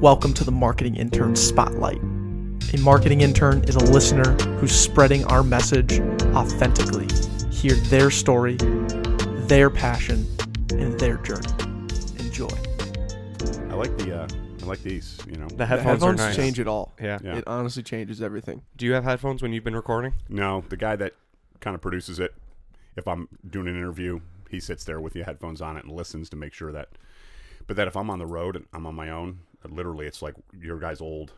Welcome to the Marketing Intern Spotlight. A marketing intern is a listener who's spreading our message authentically. Hear their story, their passion, and their journey. Enjoy. I like these, you know. The headphones are nice. Change it all. Yeah. It honestly changes everything. Do you have headphones when you've been recording? No, the guy that kind of produces it, if I'm doing an interview, he sits there with the headphones on it and listens to make sure that. But that if I'm on the road and I'm on my own, literally it's like your guy's old.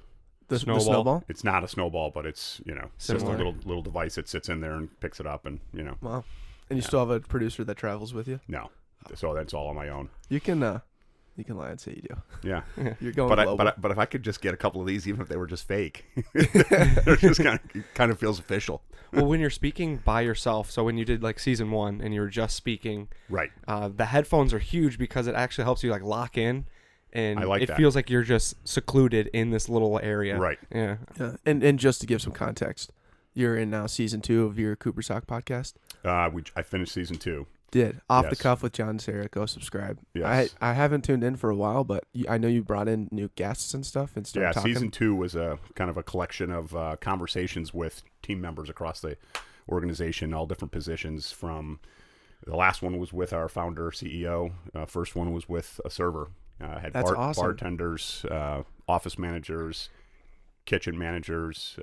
The snowball? It's not a snowball, but it's, you know, just a Similar. little device that sits in there and picks it up and, you know. Wow. And you still have a producer that travels with you? No. So that's all on my own. You can lie and say you do. Yeah. You're going global. But if I could just get a couple of these, even if they were just fake, it just kind of feels official. Well, when you're speaking by yourself, so when you did like season 1 and you were just speaking, Right. The headphones are huge because it actually helps you like lock in, and I like it that. feels like you're just secluded in this little area. Right. Yeah. Yeah. And just to give some context, you're in now season 2 of your Cooper Sock podcast. I finished season 2. Did off the Yes. cuff with John and Sarah. Go subscribe. Yes. I haven't tuned in for a while, but I know you brought in new guests and stuff and started talking. Season 2 was a kind of a collection of conversations with team members across the organization, all different positions. From the last one was with our founder, CEO. First one was with a server. Had That's awesome. bartenders, office managers, kitchen managers,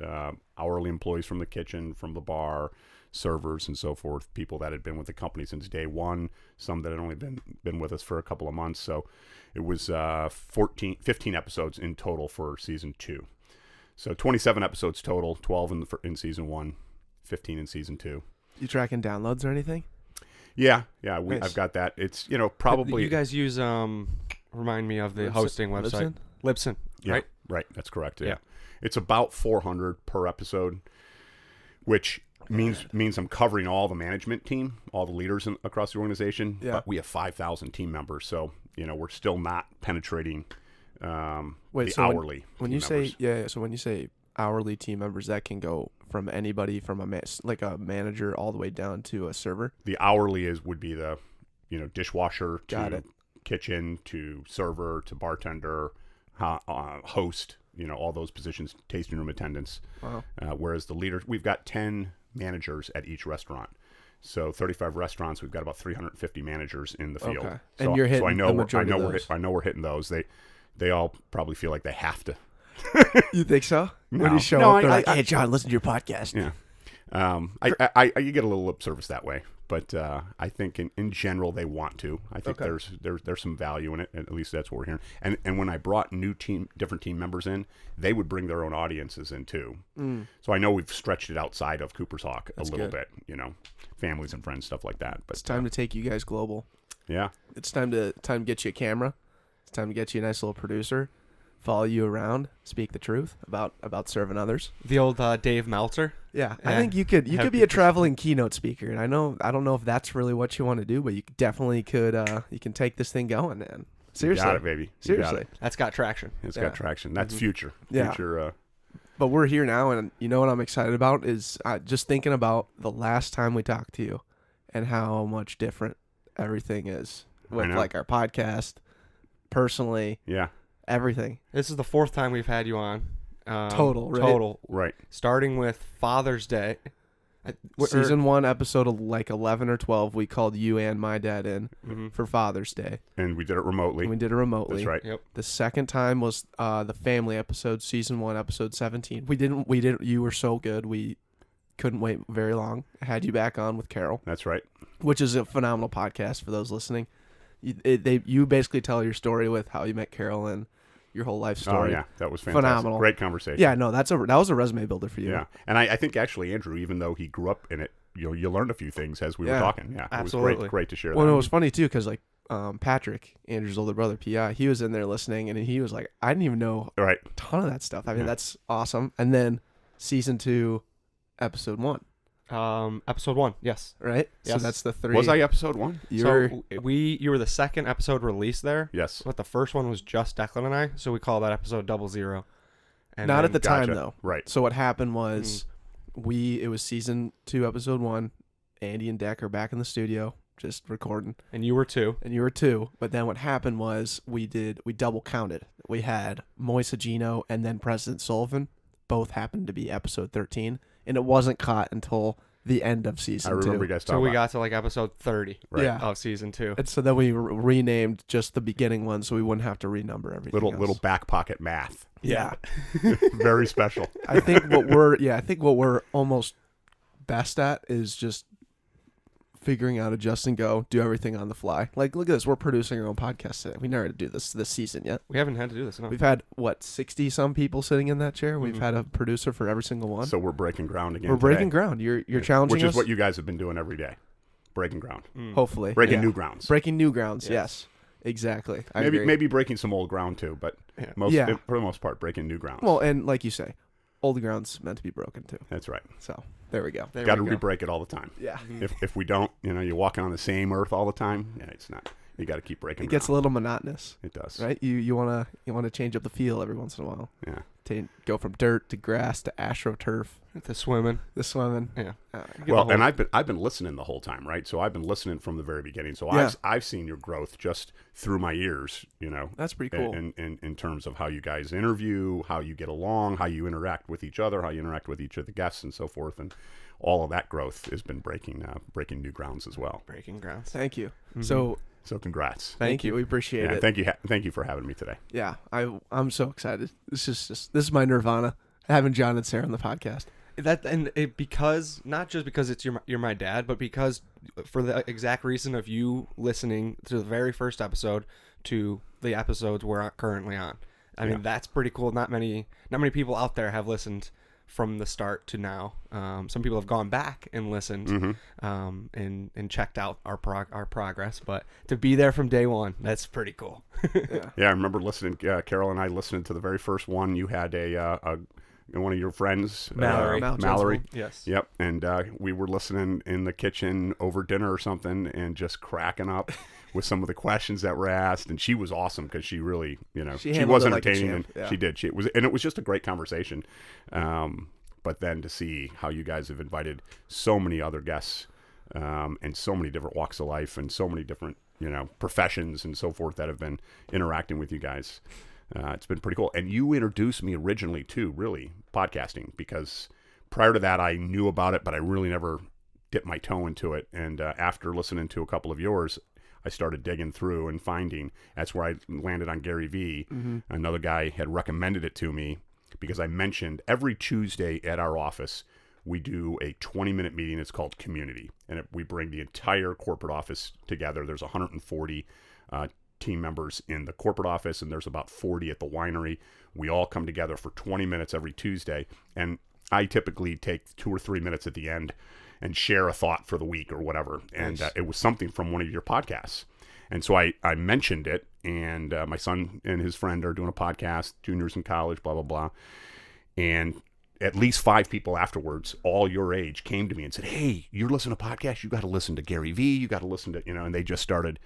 hourly employees from the kitchen, from the bar, servers and so forth, people that had been with the company since day one, some that had only been with us for a couple of months. So it was 15 episodes in total for season 2. So 27 episodes total, 12 in season 1, 15 in season 2. You tracking downloads or anything? Yeah, Nice. I've got that. It's, you know, probably You guys use remind me of the hosting website. Libsyn, yeah, right? Right, that's correct. Yeah. Yeah. It's about 400 per episode, which means I'm covering all the management team, all the leaders across the organization. Yeah. But we have 5,000 team members, so you know we're still not penetrating the so hourly. When team you say members. so when you say hourly team members, that can go from anybody from a manager all the way down to a server. The hourly would be the dishwasher Got to it. kitchen to server to bartender, host. All those positions, tasting room attendants. Wow. Whereas the leaders, we've got 10 managers at each restaurant. So 35 restaurants, we've got about 350 managers in the field. Okay. So, And you're hitting so I know the majority of those. I know we're hitting those. They all probably feel like they have to. You think so? When No. you show No, up, they're I- like, "Hey, John, listen to your podcast." Yeah. I you get a little lip service that way, but I think in general they want to. I think Okay. there's some value in it. At least that's what we're hearing. And when I brought different team members in, they would bring their own audiences in too. So I know we've stretched it outside of Cooper's Hawk a little good. bit. Families and friends, stuff like that. But It's time to take you guys global. yeah, It's time to get you a camera. It's time to get you a nice little producer. Follow you around, speak the truth about serving others. The old Dave Meltzer. Yeah, I Yeah. think you could Have be a people- traveling keynote speaker, and I don't know if that's really what you want to do, but you definitely could. You can take this thing going, man. Seriously, you got it, baby. You got seriously. it. That's got traction. It's Yeah. got traction. That's future. Yeah. Future. But we're here now, and you know what I'm excited about is just thinking about the last time we talked to you, and how much different everything is with know. like our podcast, personally, Yeah. everything. This is the 4th time we've had you on. Total, right? Total. Right. Starting with Father's Day. Season 1, episode like 11 or 12, we called you and my dad in Mhm. for Father's Day. And we did it remotely. And we did it remotely. That's right. Yep. The second time was the family episode, season 1, episode 17. We didn't. You were so good. We couldn't wait very long. I had you back on with Carol, That's right. which is a phenomenal podcast for those listening. You basically tell your story with how you met Carol and your whole life story. Oh yeah, that was fantastic. Phenomenal. Great conversation. Yeah, no, that was a resume builder for you. Yeah, and I think actually Andrew, even though he grew up in it, you learned a few things as we were Yeah. talking. Yeah, Absolutely. It was great to share Well, that. it was funny too because like Patrick, Andrew's older brother, PI, he was in there listening, and he was like, I didn't even know Right. a ton of that stuff. I mean, Yeah. that's awesome. And then season 2, episode 1, Episode 1. Yes. right? So Yes. that's the 3. Was I episode 1? You were, So you were the second episode released there. Yes. But the first one was just Declan and I, so we call that episode 00. And not then- at the time Gotcha. though. Right. So what happened was it was season 2, episode 1. Andy and Deck are back in the studio. just recording. And you were 2. And you were 2. But then what happened was we double counted. We had Moise Agino and then President Sullivan. Both happened to be episode 13. And it wasn't caught until the end of season 2. I remember you guys talking So we about got to like episode 30 Yeah. of season 2. And so then we renamed just the beginning one so we wouldn't have to renumber everything else. little Backpocket math. Yeah. Very special. I think what we're almost best at is just figuring out, adjust and go, do everything on the fly. Like, look at this. We're producing our own podcast today. We never had to do this season yet. We haven't had to do this. No. We've had, 60-some people sitting in that chair? We've had a producer for every single one. So we're breaking ground again. We're breaking today, ground. You're challenging us. which is what you guys have been doing every day. Breaking ground. Hopefully. Breaking Yeah. new grounds. Breaking new grounds, yes. Exactly. I agree. Maybe breaking some old ground too, but Yeah. for the most part, breaking new grounds. Well, and like you say, old ground's meant to be broken too. That's right. So, there we go. Got to re-break it all the time. Yeah. If we don't, you're walking on the same earth all the time. Yeah, it's not. You got to keep breaking. It gets a little monotonous. It does. Right? You want to change up the feel every once in a while. Yeah. Go from dirt to grass to astroturf, To swimming. the swimming. Yeah. Well, and I've been listening the whole time, right? So I've been listening from the very beginning. So Yeah. I've seen your growth just through my ears, That's pretty cool. in terms of how you guys interview, how you get along, how you interact with each other, how you interact with each of the guests, and so forth. And all of that growth has been breaking new grounds as well. Breaking grounds. Thank you. Mm-hmm. So congrats. Thank you. We appreciate Yeah, it. thank you for having me today. Yeah, I'm so excited. This is my nirvana, having John and Sarah on the podcast. Because not just because it's you're my dad, but because for the exact reason of you listening to the very first episode to the episodes we're currently on. I mean, that's pretty cool. Not many people out there have listened from the start to now. Some people have gone back and listened and checked out our progress, but to be there from day one, that's pretty cool. Yeah, I remember listening. Carol and I listened to the very first one. You had one of your friends, Mallory. Yes. Yep, and we were listening in the kitchen over dinner or something, and just cracking up with some of the questions that were asked. And she was awesome because she really, she was entertaining, and she did. It was just a great conversation. But then to see how you guys have invited so many other guests, and so many different walks of life, and so many different professions and so forth that have been interacting with you guys. It's been pretty cool. And you introduced me originally to really podcasting, because prior to that I knew about it, but I really never dipped my toe into it. And after listening to a couple of yours, I started digging through and finding. That's where I landed on Gary Vee. Mm-hmm. Another guy had recommended it to me because I mentioned every Tuesday at our office we do a 20-minute meeting. It's called Community, and we bring the entire corporate office together. There's 140 team members in the corporate office, and there's about 40 at the winery. We all come together for 20 minutes every Tuesday, and I typically take 2 or 3 minutes at the end and share a thought for the week or whatever. And it was something from one of your podcasts. And so I mentioned it, and my son and his friend are doing a podcast, juniors in college, blah, blah, blah. And at least 5 people afterwards, all your age, came to me and said, hey, you're listening to podcasts? You got to listen to Gary Vee. You got to listen to, and they just started.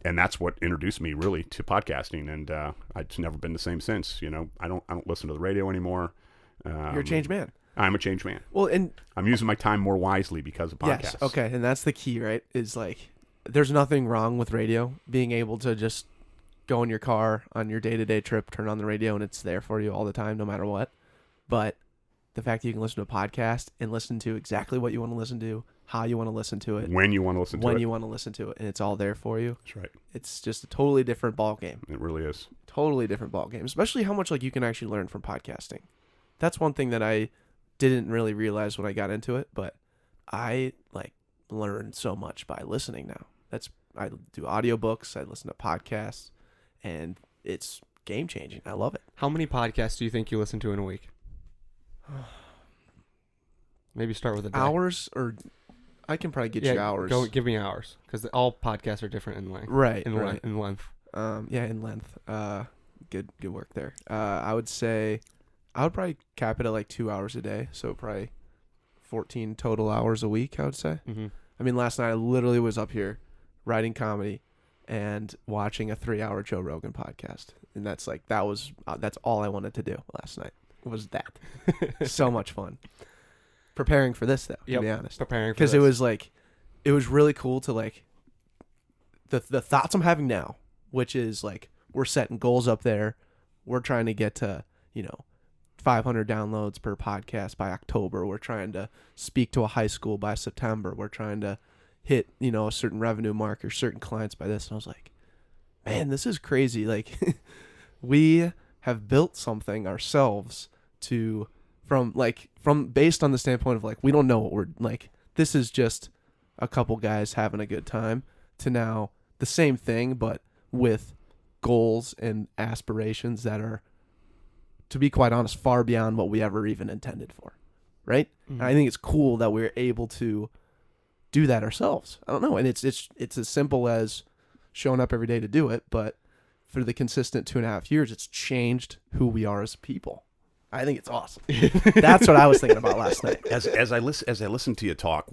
And that's what introduced me really to podcasting. And it's never been the same since. I don't listen to the radio anymore. You're a changed man. I'm a changed man. Well, and I'm using my time more wisely because of podcasts. yes, okay, and that's the key, right? Is like, there's nothing wrong with radio. Being able to just go in your car on your day-to-day trip, turn on the radio, and it's there for you all the time, no matter what. But the fact that you can listen to a podcast and listen to exactly what you want to listen to, how you want to listen to it, when you want to listen to it, when you want to listen to it, and it's all there for you. That's right. It's just a totally different ball game. It really is. Totally different ball game. Especially how much like you can actually learn from podcasting. That's one thing that I didn't really realize when I got into it, but I learn so much by listening now. I do audiobooks, I listen to podcasts, and it's game changing. I love it. How many podcasts do you think you listen to in a week? Maybe start with a day. Hours, or I can probably get you hours. Give me hours, because all podcasts are different in length. Right. In length. In length. Good work there. I would say I would probably cap it at 2 hours a day, so probably 14 total hours a week, I would say. Mm-hmm. I mean, last night I literally was up here writing comedy and watching a 3-hour Joe Rogan podcast, and that's all I wanted to do last night was that. So much fun. Preparing for this, though, to be honest. Preparing for because it was really cool to the thoughts I'm having now, which is like we're setting goals up there. We're trying to get to, 500 downloads per podcast by October. We're trying to speak to a high school by September. We're trying to hit, a certain revenue mark or certain clients by this. And I was like, man, this is crazy. Like we have built something ourselves from based on the standpoint of like, we don't know what we're like, this is just a couple guys having a good time, to now the same thing, but with goals and aspirations that are, to be quite honest, far beyond what we ever even intended for. Right. Mm-hmm. And I think it's cool that we're able to do that ourselves. I don't know. And it's as simple as showing up every day to do it. But for the consistent 2.5 years, it's changed who we are as people. I think it's awesome. That's what I was thinking about last night. As I listen to you talk,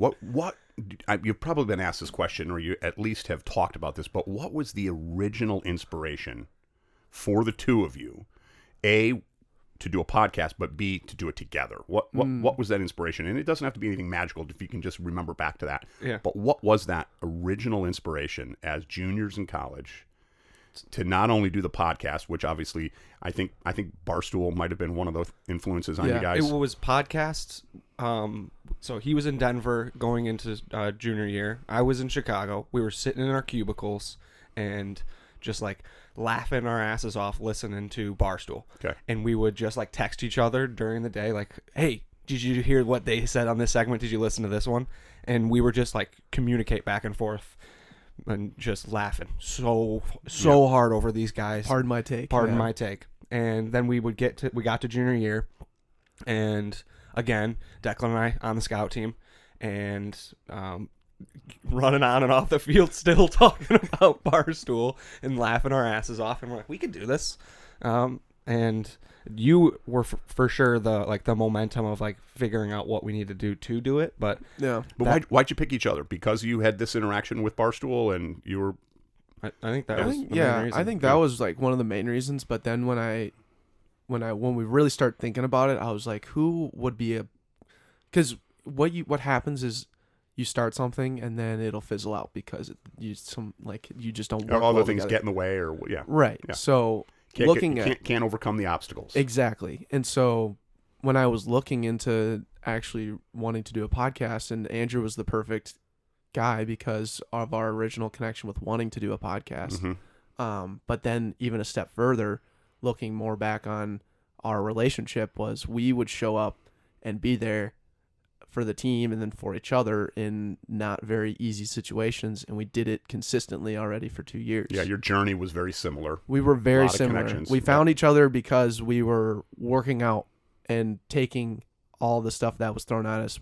you've probably been asked this question, or you at least have talked about this, but what was the original inspiration for the two of you? A, to do a podcast, but B, to do it together. What was that inspiration? And it doesn't have to be anything magical if you can just remember back to that. Yeah. But what was that original inspiration as juniors in college to not only do the podcast, which obviously I think Barstool might have been one of those influences on you guys. It was podcasts. So he was in Denver going into junior year. I was in Chicago. We were sitting in our cubicles and just like laughing our asses off listening to Barstool. Okay. And we would just like text each other during the day like, hey, did you hear what they said on this segment? Did you listen to this one? And we were just like communicate back and forth and just laughing so hard over these guys. Pardon my take. My take. And then we got to junior year, and again, Declan and I on the scout team, and running on and off the field, still talking about Barstool and laughing our asses off, and we're like, we could do this. And you were for sure the momentum of like figuring out what we need to do it. But yeah. But why'd you pick each other? Because you had this interaction with Barstool, and you were. I think that was the main reason. I think that was like one of the main reasons. But then when we really start thinking about it, I was like, who would be because what happens is you start something and then it'll fizzle out because you just don't work. All the well things together. get in the way, or right. Yeah. So can't overcome the obstacles. Exactly. And so when I was looking into actually wanting to do a podcast, and Andrew was the perfect guy because of our original connection with wanting to do a podcast. Mm-hmm. But then even a step further, looking more back on our relationship, was we would show up and be there for the team and then for each other in not very easy situations, and we did it consistently already for 2 years. Yeah, your journey was very similar. We were very similar. Connections. We found each other because we were working out and taking all the stuff that was thrown at us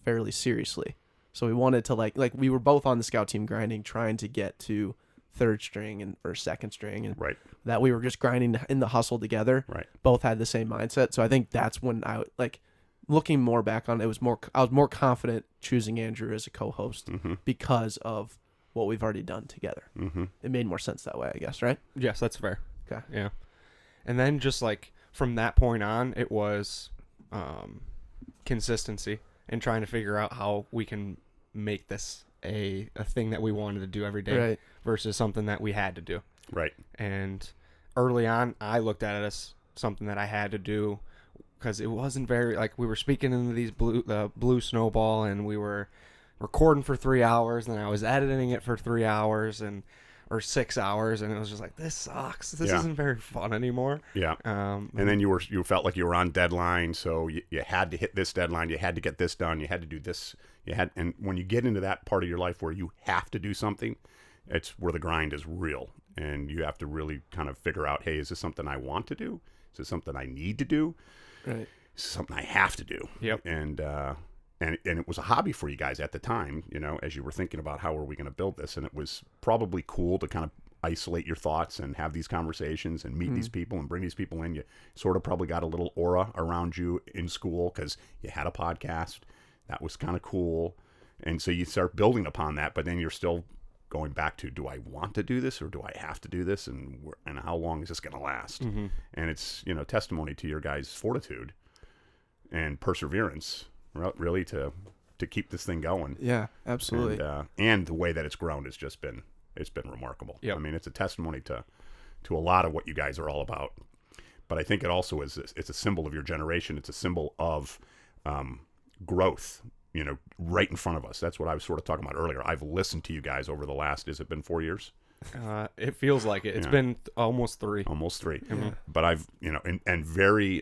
fairly seriously. So we wanted to like we were both on the scout team grinding, trying to get to third string or second string, and right. that we were just grinding in the hustle together. Right. Both had the same mindset. So I think that's when I looking more back on it, I was more confident choosing Andrew as a co-host mm-hmm. because of what we've already done together. Mm-hmm. It made more sense that way, I guess, right? Yes, that's fair. Okay. Yeah. And then just like from that point on, it was consistency and trying to figure out how we can make this a thing that we wanted to do every day, right, versus something that we had to do. Right. And early on, I looked at it as something that I had to do because it wasn't very, like, we were speaking into these blue snowball, and we were recording for 3 hours, and then I was editing it for 3 hours or 6 hours, and it was just like, this sucks. This isn't very fun anymore. Yeah. And then you felt like you were on deadline, so you had to hit this deadline, you had to get this done, you had to do this, and when you get into that part of your life where you have to do something, it's where the grind is real, and you have to really kind of figure out, hey, is this something I want to do? Is this something I need to do? right, Is this something I have to do? Yep. And it was a hobby for you guys at the time, as you were thinking about how are we going to build this, and it was probably cool to kind of isolate your thoughts and have these conversations and meet these people and bring these people in. You sort of probably got a little aura around you in school because you had a podcast. That was kind of cool. And so you start building upon that, but then you're still going back to, do I want to do this or do I have to do this? And how long is this going to last? Mm-hmm. And it's, testimony to your guys' fortitude and perseverance, really, to keep this thing going. yeah, absolutely. And the way that it's grown has just been remarkable. Yep. I mean, it's a testimony to a lot of what you guys are all about. But I think it also is, it's a symbol of your generation. It's a symbol of growth, right in front of us. That's what I was sort of talking about earlier. I've listened to you guys over the last, has it been 4 years? It feels like it. It's been almost 3. Almost 3. Mm-hmm. But I've, and very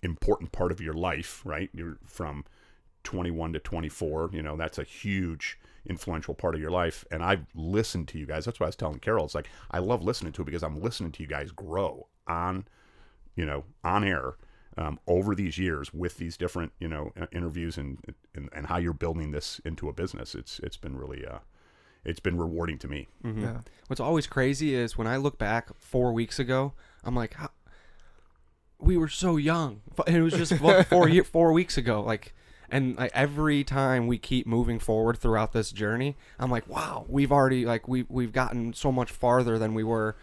important part of your life, right? You're from 21 to 24, that's a huge influential part of your life. And I've listened to you guys. That's what I was telling Carol. It's like, I love listening to it because I'm listening to you guys grow on air over these years with these different, interviews and how you're building this into a business. It's been really, it's been rewarding to me. Mm-hmm. Yeah. What's always crazy is when I look back 4 weeks ago, I'm like, we were so young. And it was just 4 weeks ago. And every time we keep moving forward throughout this journey, I'm like, wow, we've already we've gotten so much farther than we were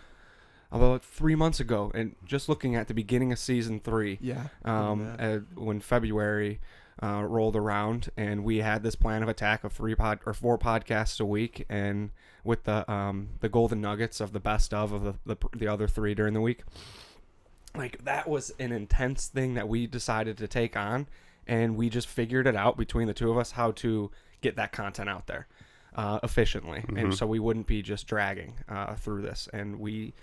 about 3 months ago. And just looking at the beginning of season 3, when February rolled around, and we had this plan of attack of 4 podcasts a week, and with the golden nuggets of the best of the other 3 during the week. That was an intense thing that we decided to take on, and we just figured it out between the two of us how to get that content out there efficiently. Mm-hmm. And so we wouldn't be just dragging through this, and we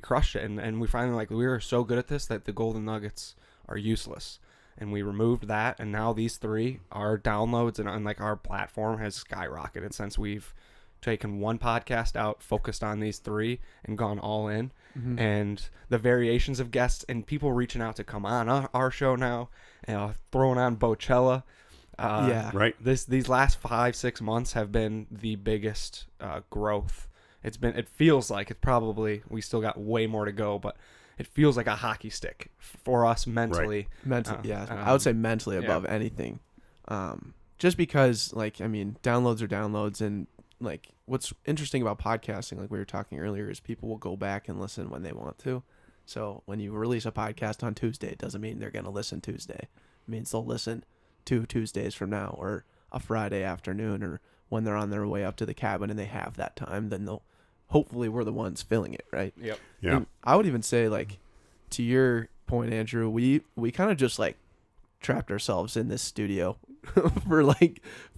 crushed it. And we finally, we were so good at this that the golden nuggets are useless. And we removed that, and now these 3, our downloads and our platform has skyrocketed since we've taken one podcast out, focused on these 3, and gone all in. Mm-hmm. And the variations of guests and people reaching out to come on our show now, throwing on Bocella. Right. These last 5-6 months have been the biggest growth. It feels like it's probably, we still got way more to go, but it feels like a hockey stick for us mentally. Right. I would say mentally above anything. Just because, downloads are downloads, and what's interesting about podcasting, like we were talking earlier, is people will go back and listen when they want to. So when you release a podcast on Tuesday, it doesn't mean they're going to listen Tuesday. It means they'll listen 2 Tuesdays from now, or a Friday afternoon, or when they're on their way up to the cabin and they have that time, then hopefully we're the ones filling it, right? Yep. Yeah. And I would even say, to your point, Andrew, we kind of just trapped ourselves in this studio for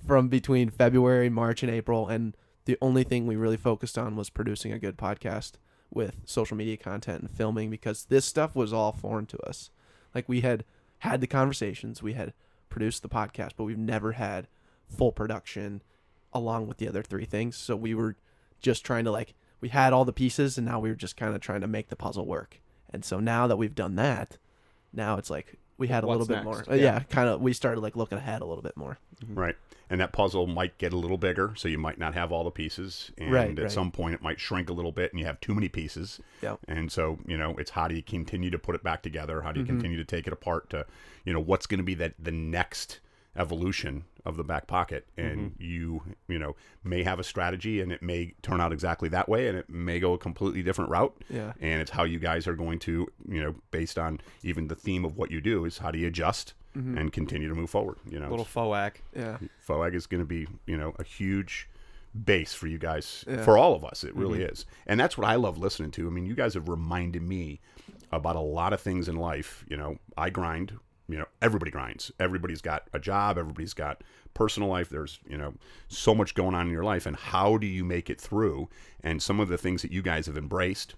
from between February, March, and April, and the only thing we really focused on was producing a good podcast with social media content and filming, because this stuff was all foreign to us. We had the conversations, we had produced the podcast, but we've never had full production along with the other 3 things. So we were just trying to we had all the pieces, and now we were just kind of trying to make the puzzle work. And so now that we've done that, now it's we had a little bit more. We started looking ahead a little bit more. Mm-hmm. Right. And that puzzle might get a little bigger, so you might not have all the pieces. And at some point it might shrink a little bit and you have too many pieces. Yep. And so, it's how do you continue to put it back together? How do you continue to take it apart to, what's going to be the next evolution of the Back Pocket? And you may have a strategy, and it may turn out exactly that way, and it may go a completely different route. Yeah. And it's how you guys are going to, based on even the theme of what you do, is how do you adjust and continue to move forward? Little FOAC. Yeah. FOAG is going to be, a huge base for you guys, for all of us. It really is. And that's what I love listening to. I mean, you guys have reminded me about a lot of things in life. I grind. Everybody grinds. Everybody's got a job. Everybody's got personal life. There's, so much going on in your life. And how do you make it through? And some of the things that you guys have embraced,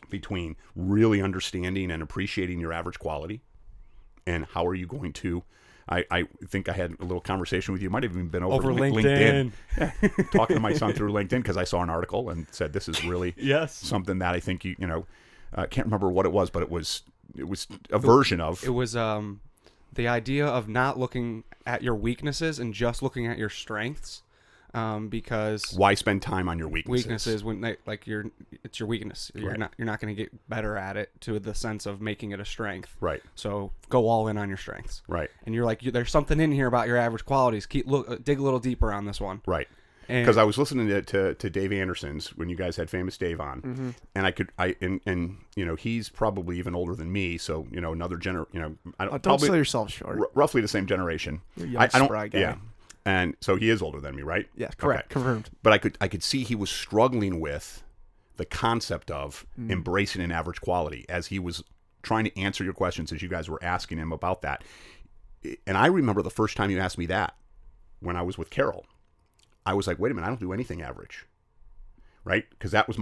between really understanding and appreciating your average quality, and how are you going to, I think I had a little conversation with you. It might have even been over LinkedIn. Yeah. Talking to my son through LinkedIn, because I saw an article and said, this is really something that I think I can't remember what it was, but it was a version of. It was the idea of not looking at your weaknesses and just looking at your strengths, because why spend time on your weaknesses? When it's your weakness. You're not going to get better at it to the sense of making it a strength. Right. So go all in on your strengths. Right. And you're there's something in here about your average qualities. Dig a little deeper on this one. Right. Because I was listening to Dave Anderson's when you guys had Famous Dave on, and he's probably even older than me, so another don't sell yourself short. Roughly the same generation. You're a young, spry guy. Yeah, And so he is older than me, right? Yeah, correct. Okay. Confirmed. But I could see he was struggling with the concept of embracing an average quality as he was trying to answer your questions as you guys were asking him about that. And I remember the first time you asked me that when I was with Carol. I was like, wait a minute, I don't do anything average. Right? Because that was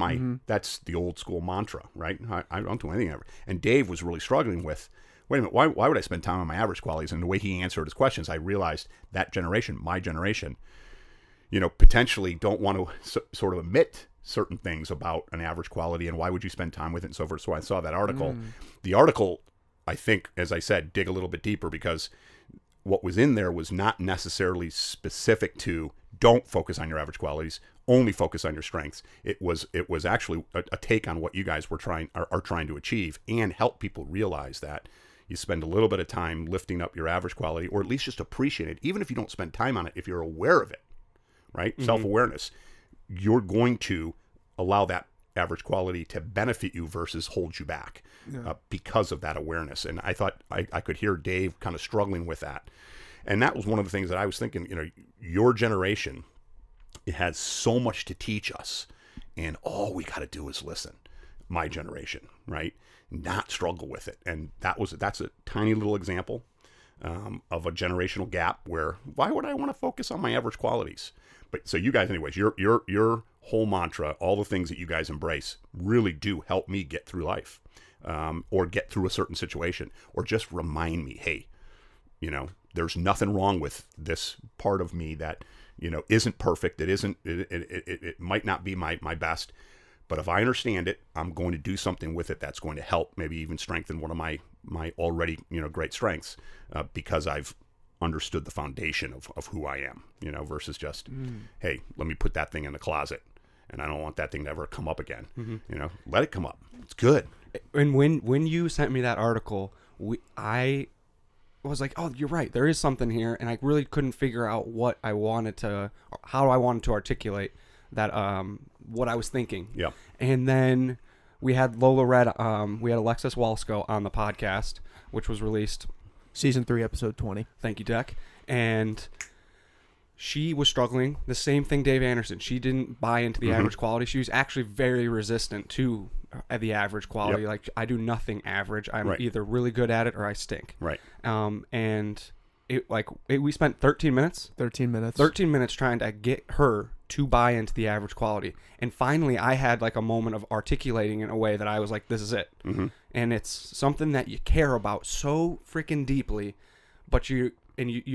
that's the old school mantra, right? I don't do anything average. And Dave was really struggling with, wait a minute, why would I spend time on my average qualities? And the way he answered his questions, I realized that generation, my generation, potentially don't want to sort of admit certain things about an average quality and why would you spend time with it and so forth. So I saw that article. The article, I think, as I said, dig a little bit deeper because what was in there was not necessarily specific to don't focus on your average qualities, only focus on your strengths. It was actually a take on what you guys are trying to achieve and help people realize that you spend a little bit of time lifting up your average quality, or at least just appreciate it, even if you don't spend time on it, if you're aware of it, right? Self-awareness, you're going to allow that average quality to benefit you versus hold you back because of that awareness. And I thought I could hear Dave kind of struggling with that. And that was one of the things that I was thinking, your generation, it has so much to teach us. And all we got to do is listen. My generation, right? Not struggle with it. And that's a tiny little example of a generational gap where why would I want to focus on my average qualities? But so you guys, anyways, your whole mantra, all the things that you guys embrace really do help me get through life or get through a certain situation or just remind me, hey, there's nothing wrong with this part of me that, isn't perfect. It might not be my best, but if I understand it, I'm going to do something with it that's going to help maybe even strengthen one of my already, great strengths because I've understood the foundation of who I am, versus just, hey, let me put that thing in the closet and I don't want that thing to ever come up again. Let it come up. It's good. And when you sent me that article, I was like, oh, you're right. There is something here. And I really couldn't figure out how I wanted to articulate that, what I was thinking. Yeah. And then we had Lola Red, we had Alexis Walsko on the podcast, which was released Season 3, episode 20. Thank you, Deck. And she was struggling. The same thing Dave Anderson. She didn't buy into the average quality. She was actually very resistant to the average quality. Yep. Like, I do nothing average. I'm Right. either really good at it or I stink. Right. And we spent 13 minutes. 13 minutes. 13 minutes trying to get her to buy into the average quality. And finally, I had like a moment of articulating in a way that I was like, this is it. And it's something that you care about so freaking deeply, but you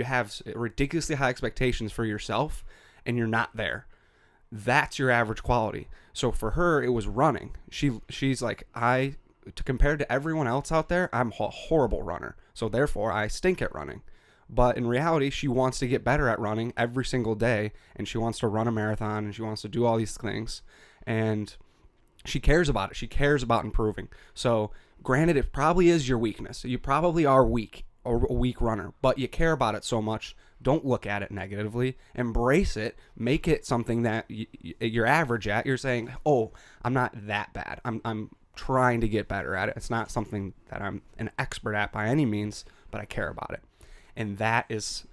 have ridiculously high expectations for yourself, and you're not there. That's your average quality. So for her, it was running. She's like, compared to everyone else out there, I'm a horrible runner. So therefore, I stink at running. But in reality, she wants to get better at running every single day, and she wants to run a marathon, and she wants to do all these things. And she cares about it. She cares about improving. So granted, it probably is your weakness. You probably are weak or a weak runner, but you care about it so much. Don't look at it negatively. Embrace it. Make it something that you're average at. You're saying, oh, I'm not that bad. I'm trying to get better at it. It's not something that I'm an expert at by any means, but I care about it. And that is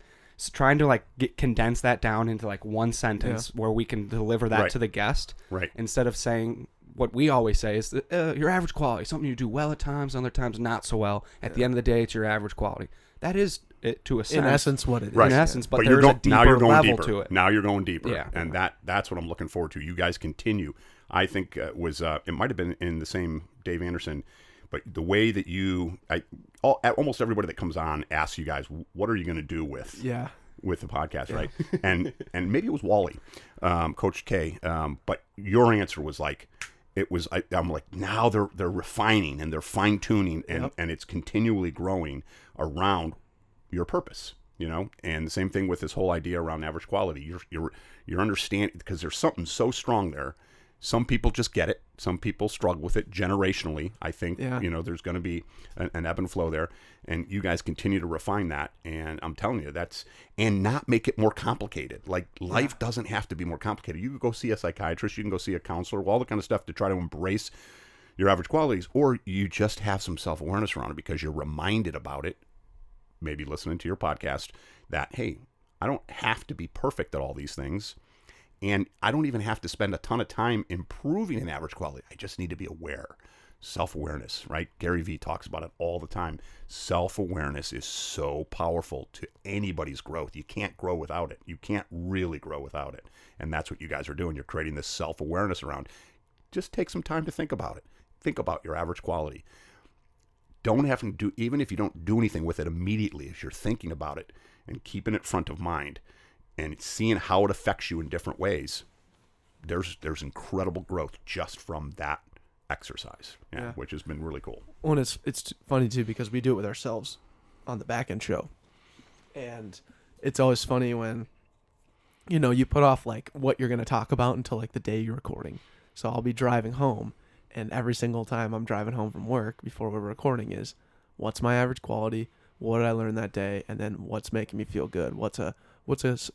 trying to condense that down into one sentence where we can deliver that to the guest. Right. Instead of saying what we always say is your average quality, something you do well at times, other times not so well. At the end of the day, it's your average quality. That is it to a sense. In essence, what it is. Right. In essence, but you're there's a deeper now you're going level deeper. to it. Now you're going deeper. Yeah. And that's what I'm looking forward to. You guys continue. I think it might have been in the same Dave Anderson, but the way that almost everybody that comes on asks you guys, what are you going to do with the podcast, right? and maybe it was Wally, Coach K, but your answer was I'm like, now they're refining and they're fine tuning and it's continually growing around your purpose, and the same thing with this whole idea around average quality. You're understanding, because there's something so strong there. Some people just get it. Some people struggle with it generationally. I think, there's going to be an ebb and flow there. And you guys continue to refine that. And I'm telling you, and not make it more complicated. Life doesn't have to be more complicated. You can go see a psychiatrist. You can go see a counselor, all the kind of stuff to try to embrace your average qualities. Or you just have some self-awareness around it because you're reminded about it, maybe listening to your podcast, that, hey, I don't have to be perfect at all these things. And I don't even have to spend a ton of time improving in average quality. I just need to be aware. Self-awareness, right? Gary Vee talks about it all the time. Self-awareness is so powerful to anybody's growth. You can't grow without it. You can't really grow without it. And that's what you guys are doing. You're creating this self-awareness around. Just take some time to think about it. Think about your average quality. Don't have to do, even if you don't do anything with it immediately, as you're thinking about it and keeping it front of mind and seeing how it affects you in different ways, there's incredible growth just from that exercise, which has been really cool. Well, it's funny too because we do it with ourselves on the back end show, and it's always funny when you put off like what you're going to talk about until like the day you're recording. So I'll be driving home, and every single time I'm driving home from work before we're recording is, what's my average quality, what did I learn that day, and then what's making me feel good, what's a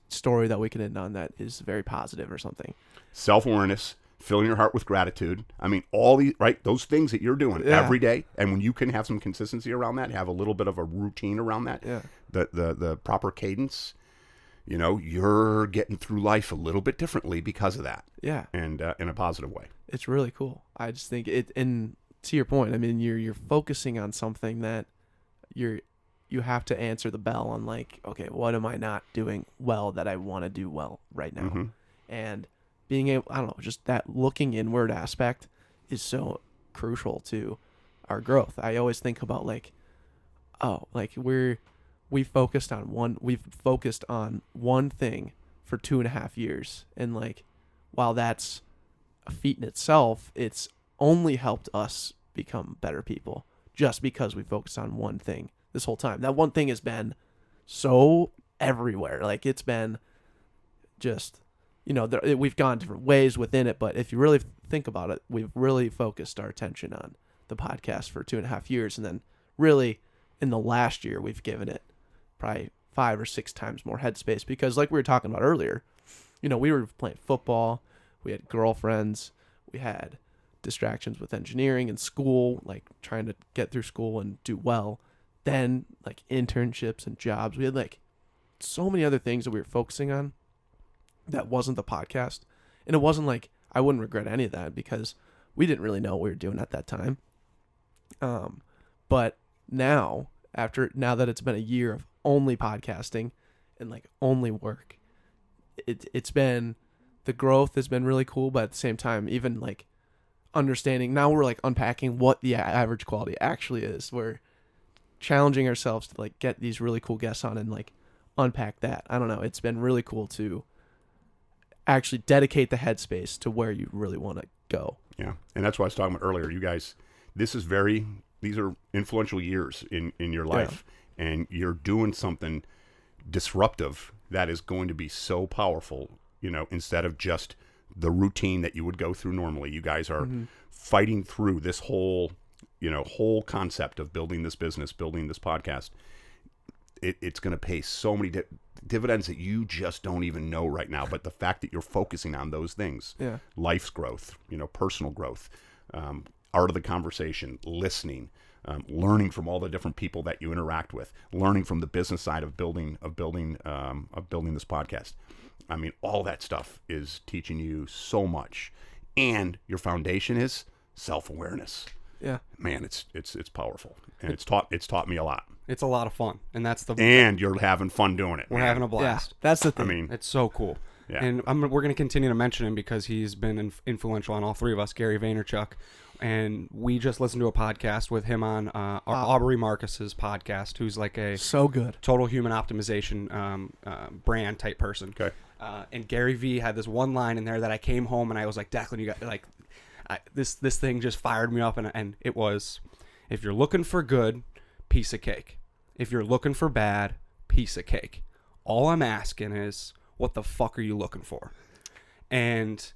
story that we can end on that is very positive or something. Self-awareness, filling your heart with gratitude. I mean, all these, right? Those things that you're doing every day. And when you can have some consistency around that, have a little bit of a routine around that, the proper cadence, you're getting through life a little bit differently because of that. Yeah. And in a positive way. It's really cool. I just think and to your point, I mean, you're focusing on something that you have to answer the bell on, like, okay, what am I not doing well that I want to do well right now? Mm-hmm. And being able, I don't know, just that looking inward aspect is so crucial to our growth. I always think about we've focused on one thing for 2.5 years. And like, while that's a feat in itself, it's only helped us become better people just because we focused on one thing this whole time. That one thing has been so everywhere. Like, it's been just, we've gone different ways within it, but if you really think about it, we've really focused our attention on the podcast for 2.5 years. And then really in the last year, we've given it probably 5 or 6 times more headspace because, like we were talking about earlier, we were playing football, we had girlfriends, we had distractions with engineering and school, like trying to get through school and do well. Then like internships and jobs. We had like so many other things that we were focusing on that wasn't the podcast. And it wasn't like, I wouldn't regret any of that because we didn't really know what we were doing at that time. But now that it's been a year of only podcasting and like only work, it's been, the growth has been really cool. But at the same time, even like understanding, now we're like unpacking what the average quality actually is. We're challenging ourselves to like get these really cool guests on and like unpack that. I don't know. It's been really cool to actually dedicate the headspace to where you really want to go. Yeah. And that's what I was talking about earlier. You guys, these are influential years in your life, and you're doing something disruptive that is going to be so powerful, instead of just the routine that you would go through normally. You guys are fighting through this whole concept of building this business, building this podcast. It's going to pay so many dividends that you just don't even know right now. But the fact that you're focusing on those things, life's growth, personal growth, art of the conversation, listening, learning from all the different people that you interact with, learning from the business side of building this podcast. I mean, all that stuff is teaching you so much, and your foundation is self-awareness. Yeah, man, it's powerful, and it's taught me a lot. It's a lot of fun, and and you're having fun doing it. We're having a blast. Yeah, that's the thing. I mean, it's so cool. Yeah. And we're going to continue to mention him because he's been influential on all three of us, Gary Vaynerchuk. And we just listened to a podcast with him on Aubrey Marcus's podcast, who's like a so good total human optimization brand type person. Okay. And Gary Vee had this one line in there that I came home and I was like, Declan, you got like this thing just fired me up, and it was, if you're looking for good, piece of cake. If you're looking for bad, piece of cake. All I'm asking is, what the fuck are you looking for? And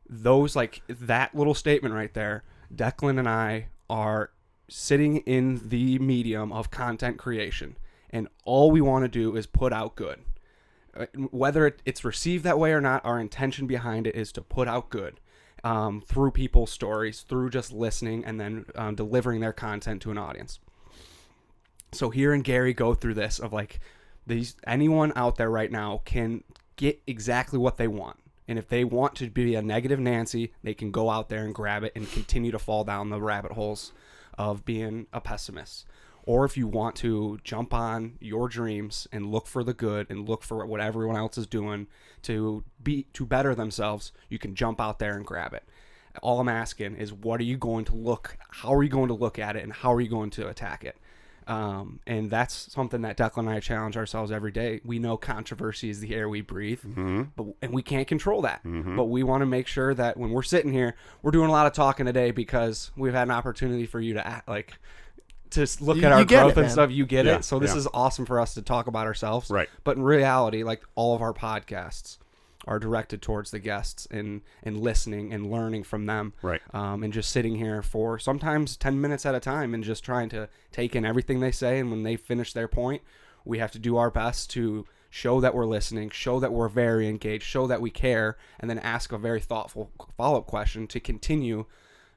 those, like, that little statement right there, Declan and I are sitting in the medium of content creation, and all we want to do is put out good. Whether it's received that way or not, our intention behind it is to put out good through people's stories, through just listening, and then delivering their content to an audience. So hearing Gary go through this of like anyone out there right now can get exactly what they want. And if they want to be a negative Nancy, they can go out there and grab it and continue to fall down the rabbit holes of being a pessimist. Or if you want to jump on your dreams and look for the good and look for what everyone else is doing to better themselves, you can jump out there and grab it. All I'm asking is, how are you going to look at it, and how are you going to attack it? And that's something that Declan and I challenge ourselves every day. We know controversy is the air we breathe, and we can't control that. But we want to make sure that when we're sitting here, we're doing a lot of talking today because we've had an opportunity for you to act to look at our growth and stuff. You get it. So this is awesome for us to talk about ourselves. Right. But in reality, like, all of our podcasts are directed towards the guests and listening and learning from them. Right. And just sitting here for sometimes 10 minutes at a time and just trying to take in everything they say. And when they finish their point, we have to do our best to show that we're listening, show that we're very engaged, show that we care, and then ask a very thoughtful follow-up question to continue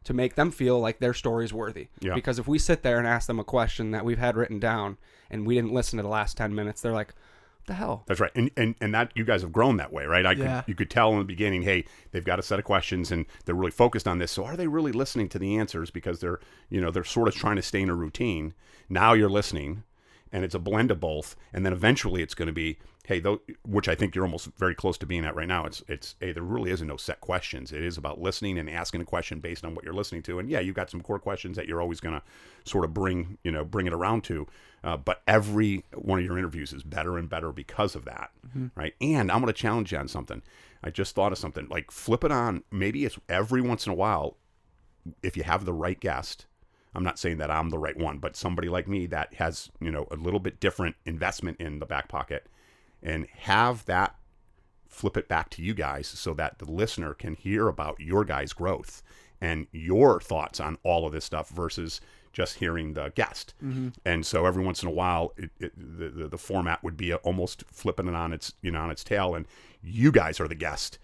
to make them feel like their story is worthy. Yeah. Because if we sit there and ask them a question that we've had written down and we didn't listen to the last 10 minutes, they're like, what the hell? That's right. And that, you guys have grown that way, right? You could tell in the beginning, hey, they've got a set of questions and they're really focused on this. So are they really listening to the answers? Because they're sort of trying to stay in a routine. Now you're listening, and it's a blend of both. And then eventually it's going to be, hey, which I think you're almost very close to being at right now. It's hey, there really isn't no set questions. It is about listening and asking a question based on what you're listening to. And yeah, you've got some core questions that you're always going to sort of bring it around to. But every one of your interviews is better and better because of that, right? And I'm going to challenge you on something. I just thought of something. Like, flip it on. Maybe it's every once in a while, if you have the right guest. I'm not saying that I'm the right one, but somebody like me that has, a little bit different investment in the back pocket, and have that flip it back to you guys so that the listener can hear about your guys' growth and your thoughts on all of this stuff versus just hearing the guest. And so every once in a while, the format would be almost flipping it on its tail, and you guys are the guest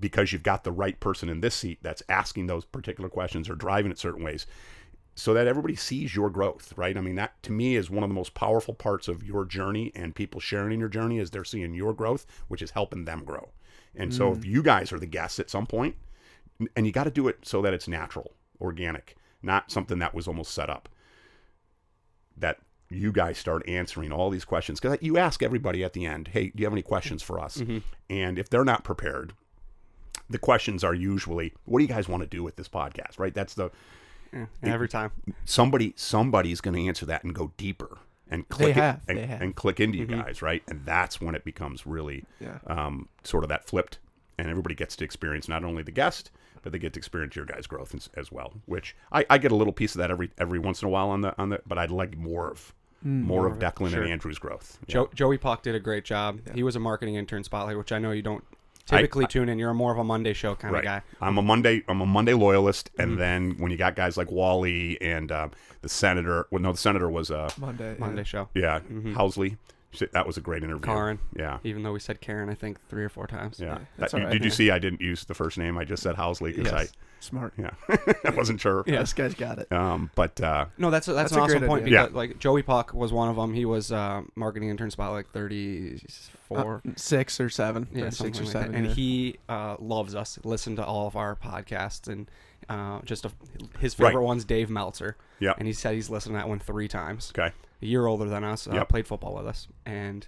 because you've got the right person in this seat that's asking those particular questions or driving it certain ways, so that everybody sees your growth, right? I mean, that to me is one of the most powerful parts of your journey, and people sharing in your journey is they're seeing your growth, which is helping them grow. And so if you guys are the guests at some point, and you got to do it so that it's natural, organic, not something that was almost set up, that you guys start answering all these questions. Because you ask everybody at the end, hey, do you have any questions for us? And if they're not prepared, the questions are usually, what do you guys want to do with this podcast, right? That's every time somebody's going to answer that and go deeper and click and click into you guys, right? And that's when it becomes really sort of that flipped, and everybody gets to experience not only the guest, but they get to experience your guys' growth as well. Which I get a little piece of that every once in a while on the but I'd like more of Declan and Andrew's growth. Joey Puck did a great job. He was a marketing intern spotlight, which I know you don't typically tune in. You're more of a Monday show kind of guy. I'm a Monday loyalist, and then when you got guys like Wally and the Senator, the Senator was a Monday show. Yeah, Housley. That was a great interview. Karen. Yeah. Even though we said Karen, I think 3 or 4 times. Yeah. Did you see I didn't use the first name? I just said Housley because Smart. Yeah. I wasn't sure. Yeah, this guy's got it. But no, that's an awesome point because like Joey Puck was one of them. He was marketing intern spot like 34, 6 or 7. Yeah, 6 or like 7. And he loves us. Listen to all of our podcasts, and his favorite one's Dave Meltzer. Yeah. And he said he's listened to that one 3 times. Okay. A year older than us. Played football with us, and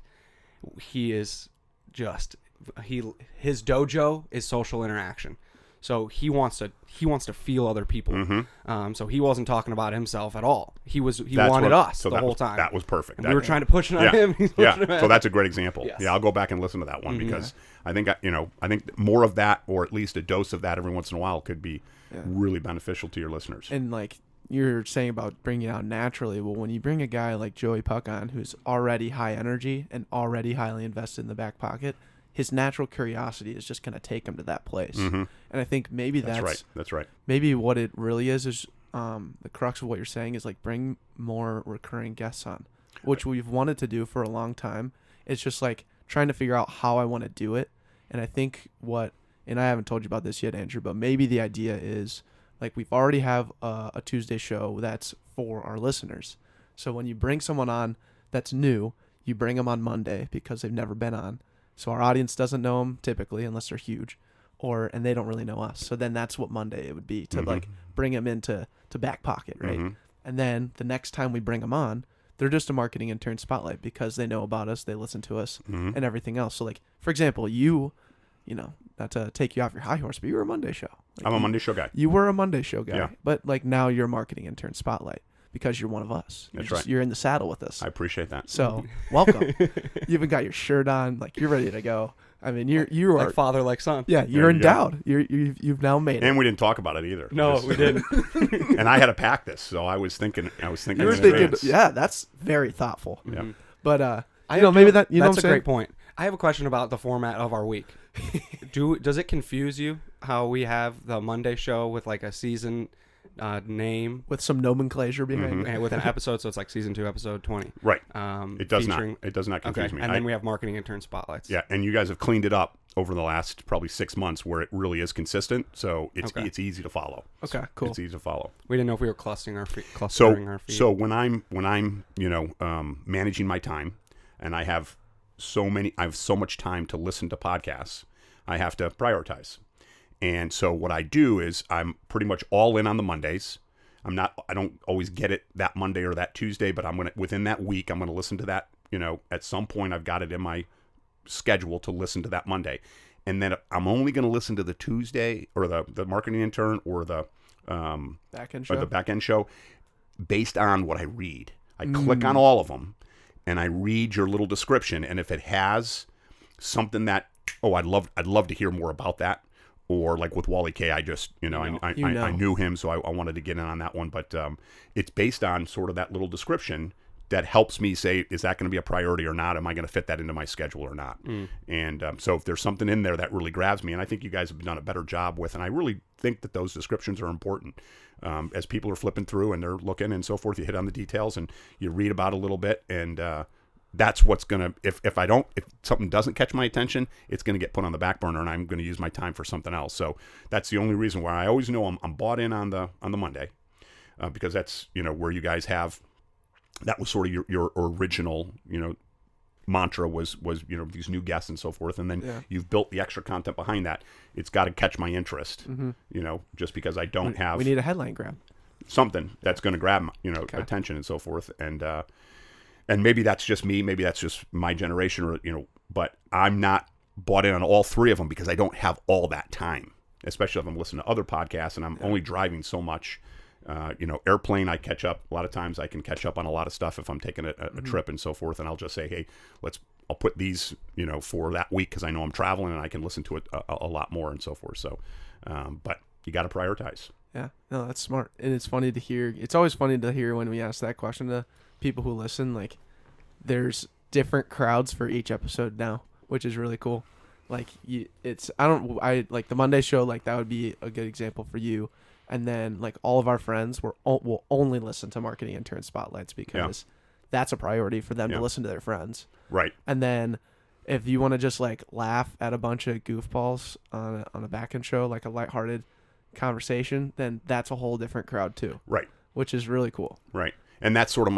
he is his dojo is social interaction. So he wants to feel other people. So he wasn't talking about himself at all. He wanted us the whole time. That was perfect. And we were trying to push it on him. So that's a great example. Yes. Yeah, I'll go back and listen to that one because I think more of that, or at least a dose of that every once in a while, could be really beneficial to your listeners. And like you're saying about bringing it out naturally, well, when you bring a guy like Joey Puck on, who's already high energy and already highly invested in the back pocket, his natural curiosity is just going to take him to that place. And I think maybe that's right. Maybe what it really is the crux of what you're saying is like bring more recurring guests on, which we've wanted to do for a long time. It's just like trying to figure out how I want to do it. And I think and I haven't told you about this yet, Andrew, but maybe the idea is like we've already have a Tuesday show that's for our listeners. So when you bring someone on that's new, you bring them on Monday because they've never been on. So our audience doesn't know them typically unless they're huge, and they don't really know us. So then that's what Monday it would be to like bring them into Backpocket, right? And then the next time we bring them on, they're just a marketing intern spotlight because they know about us, they listen to us, and everything else. So like, for example, you know, not to take you off your high horse, but you were a Monday show. Like, I'm a Monday show guy. You were a Monday show guy, Yeah. but like now you're a marketing intern spotlight because you're one of us. That's right. You're in the saddle with us. I appreciate that. So welcome. You even got your shirt on, like you're ready to go. I mean, you are like father, like son. Yeah, you're There you go. endowed. You've now made it. And we didn't talk about it either. No, we didn't. And I had to pack this, so I was thinking. You were in thinking, advance. yeah, that's very thoughtful. Yeah. But maybe that you know that's what a I'm great point. I have a question about the format of our week. Does it confuse you how we have the Monday show with like a season name with some nomenclature behind it. and with an episode, so it's like season 2, episode 20. Right. It does featuring- not. It does not confuse Okay, me. and then we have marketing intern spotlights. Yeah, and you guys have cleaned it up over the last probably 6 months, where it really is consistent. So it's easy to follow. Okay, cool. It's easy to follow. We didn't know if we were clustering our feet. So when I'm managing my time, and I have so much time to listen to podcasts, I have to prioritize. And so what I do is I'm pretty much all in on the Mondays. I don't always get it that Monday or that Tuesday, but within that week, I'm going to listen to that. At some point I've got it in my schedule to listen to that Monday. And then I'm only going to listen to the Tuesday or the marketing intern or the back end show based on what I read. I click on all of them and I read your little description. And if it has something that, I'd love to hear more about that. Or like with Wally K, I just, I knew him, so I wanted to get in on that one. But it's based on sort of that little description that helps me say, is that going to be a priority or not? Am I going to fit that into my schedule or not? And so if there's something in there that really grabs me, and I think you guys have done a better job with, and I really think that those descriptions are important. As people are flipping through and they're looking and so forth, you hit on the details and you read about it a little bit, and that's what's going to, if something doesn't catch my attention, it's going to get put on the back burner and I'm going to use my time for something else. So that's the only reason why I always know I'm bought in on the Monday, because that's, where you guys have, that was sort of your original, mantra was, these new guests and so forth. And then you've built the extra content behind that. It's got to catch my interest, just because I don't have. We need a headline grab. Something that's going to grab, attention and so forth. And maybe that's just me, maybe that's just my generation, or but I'm not bought in on all three of them because I don't have all that time, especially if I'm listening to other podcasts and I'm only driving so much. Airplane, I catch up. A lot of times I can catch up on a lot of stuff if I'm taking a trip and so forth, and I'll just say, hey, I'll put these, for that week because I know I'm traveling and I can listen to it a lot more and so forth. So, but you got to prioritize. Yeah, no, that's smart. And it's funny to hear. It's always funny to hear when we ask that question to people who listen. Like, there's different crowds for each episode now, which is really cool. Like, I like the Monday show. Like, that would be a good example for you. And then, like, all of our friends will only listen to marketing intern spotlights because that's a priority for them to listen to their friends. Right. And then, if you want to just like laugh at a bunch of goofballs on a back end show, like a lighthearted conversation, then that's a whole different crowd too. Right. Which is really cool. Right. And that's sort of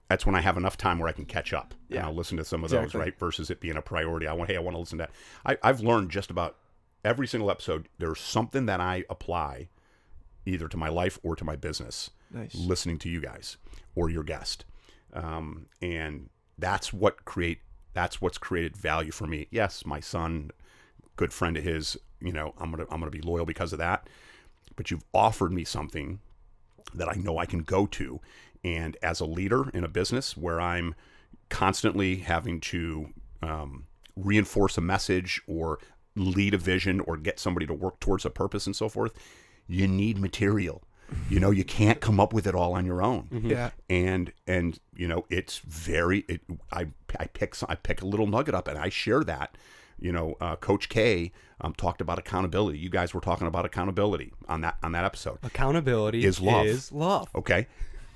that's when I have enough time where I can catch up. Yeah. And I'll listen to some of those, right? Versus it being a priority. I want to listen to that. I've learned just about every single episode, there's something that I apply either to my life or to my business. Nice. Listening to you guys or your guest. And that's what's created value for me. Yes, my son, good friend of his, I'm gonna be loyal because of that. But you've offered me something that I know I can go to. And as a leader in a business where I'm constantly having to reinforce a message or lead a vision or get somebody to work towards a purpose and so forth, you need material. You can't come up with it all on your own. Mm-hmm. Yeah. And it's I pick a little nugget up and I share that. Coach K talked about accountability. You guys were talking about accountability on that episode. Accountability is love. Is love. Okay.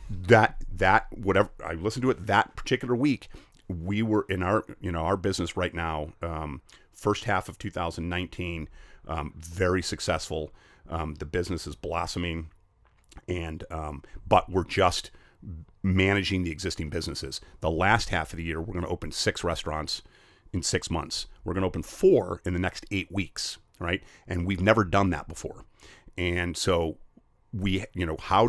That whatever I listened to it that particular week, we were in our business right now, first half of 2019, very successful. The business is blossoming, and but we're just managing the existing businesses. The last half of the year, we're going to open 6 restaurants in 6 months. We're going to open 4 in the next 8 weeks, right? And we've never done that before. And so how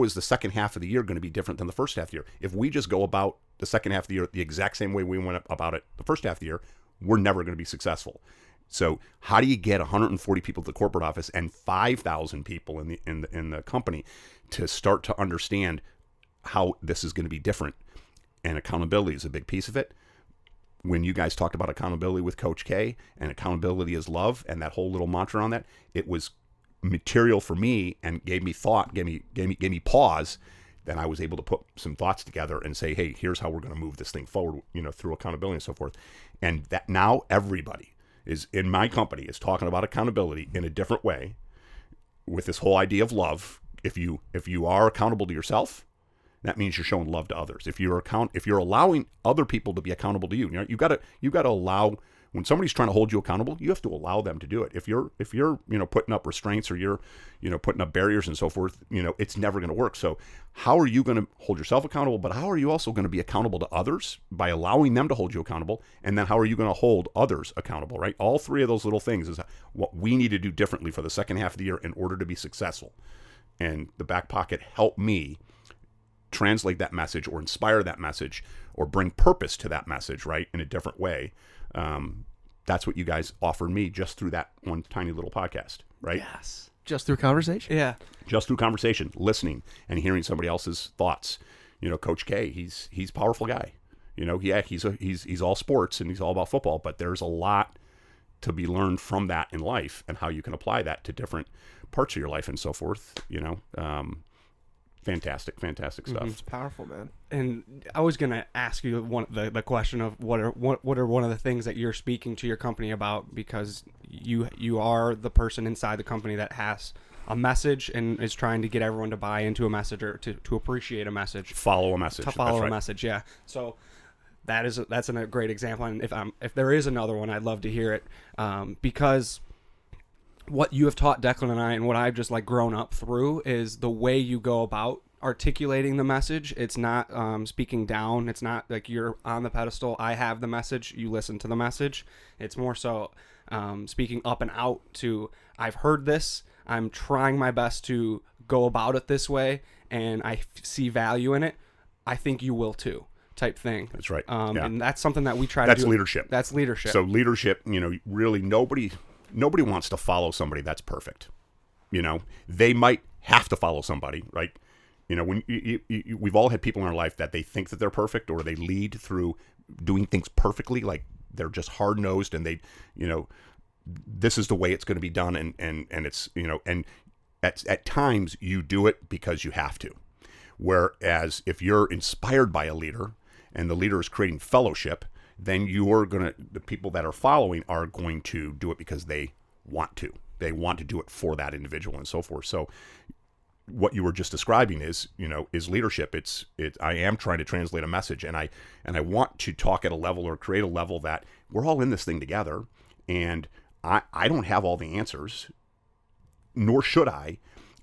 is the second half of the year going to be different than the first half of the year? If we just go about the second half of the year the exact same way we went about it the first half of the year, we're never going to be successful. So how do you get 140 people at the corporate office and 5,000 people in the company to start to understand how this is going to be different? And accountability is a big piece of it. When you guys talked about accountability with Coach K, and accountability is love, and that whole little mantra on that, it was material for me and gave me thought, gave me pause. Then I was able to put some thoughts together and say, hey, here's how we're going to move this thing forward, through accountability and so forth. And that now everybody is in my company is talking about accountability in a different way with this whole idea of love. If you are accountable to yourself, that means you're showing love to others. If you're allowing other people to be accountable to you, you got to allow. When somebody's trying to hold you accountable, you have to allow them to do it. If you're putting up restraints or you're putting up barriers and so forth, it's never going to work. So how are you going to hold yourself accountable? But how are you also going to be accountable to others by allowing them to hold you accountable? And then how are you going to hold others accountable? Right? All 3 of those little things is what we need to do differently for the second half of the year in order to be successful. And the Back Pocket helped me translate that message or inspire that message or bring purpose to that message, right, in a different way. That's what you guys offered me just through that one tiny little podcast, right? Yes. Just through conversation. Yeah. Just through conversation, listening and hearing somebody else's thoughts. Coach K, he's a powerful guy. He's all sports and he's all about football, but there's a lot to be learned from that in life and how you can apply that to different parts of your life and so forth. Fantastic stuff. It's powerful, man. And I was gonna ask you the question of what are one of the things that you're speaking to your company about, because you are the person inside the company that has a message and is trying to get everyone to buy into a message or to appreciate a message, follow a message, message. Yeah. So that's a great example. And if there is another one, I'd love to hear it, because what you have taught Declan and I, and what I've just grown up through, is the way you go about articulating the message. It's not speaking down. It's not like you're on the pedestal. I have the message. You listen to the message. It's more so speaking up and out to, I've heard this. I'm trying my best to go about it this way, and I see value in it. I think you will too, type thing. That's right. And that's something that we try to do. That's leadership. That's leadership. So leadership, really nobody wants to follow somebody that's perfect. They might have to follow somebody, right? When we've all had people in our life that they think that they're perfect, or they lead through doing things perfectly, like they're just hard-nosed and they, this is the way it's going to be done. And it's, and at times you do it because you have to. Whereas if you're inspired by a leader and the leader is creating fellowship, then the people that are following are going to do it because they want to. They want to do it for that individual and so forth. So what you were just describing is leadership. I am trying to translate a message, and I want to talk at a level or create a level that we're all in this thing together. And I don't have all the answers, nor should I.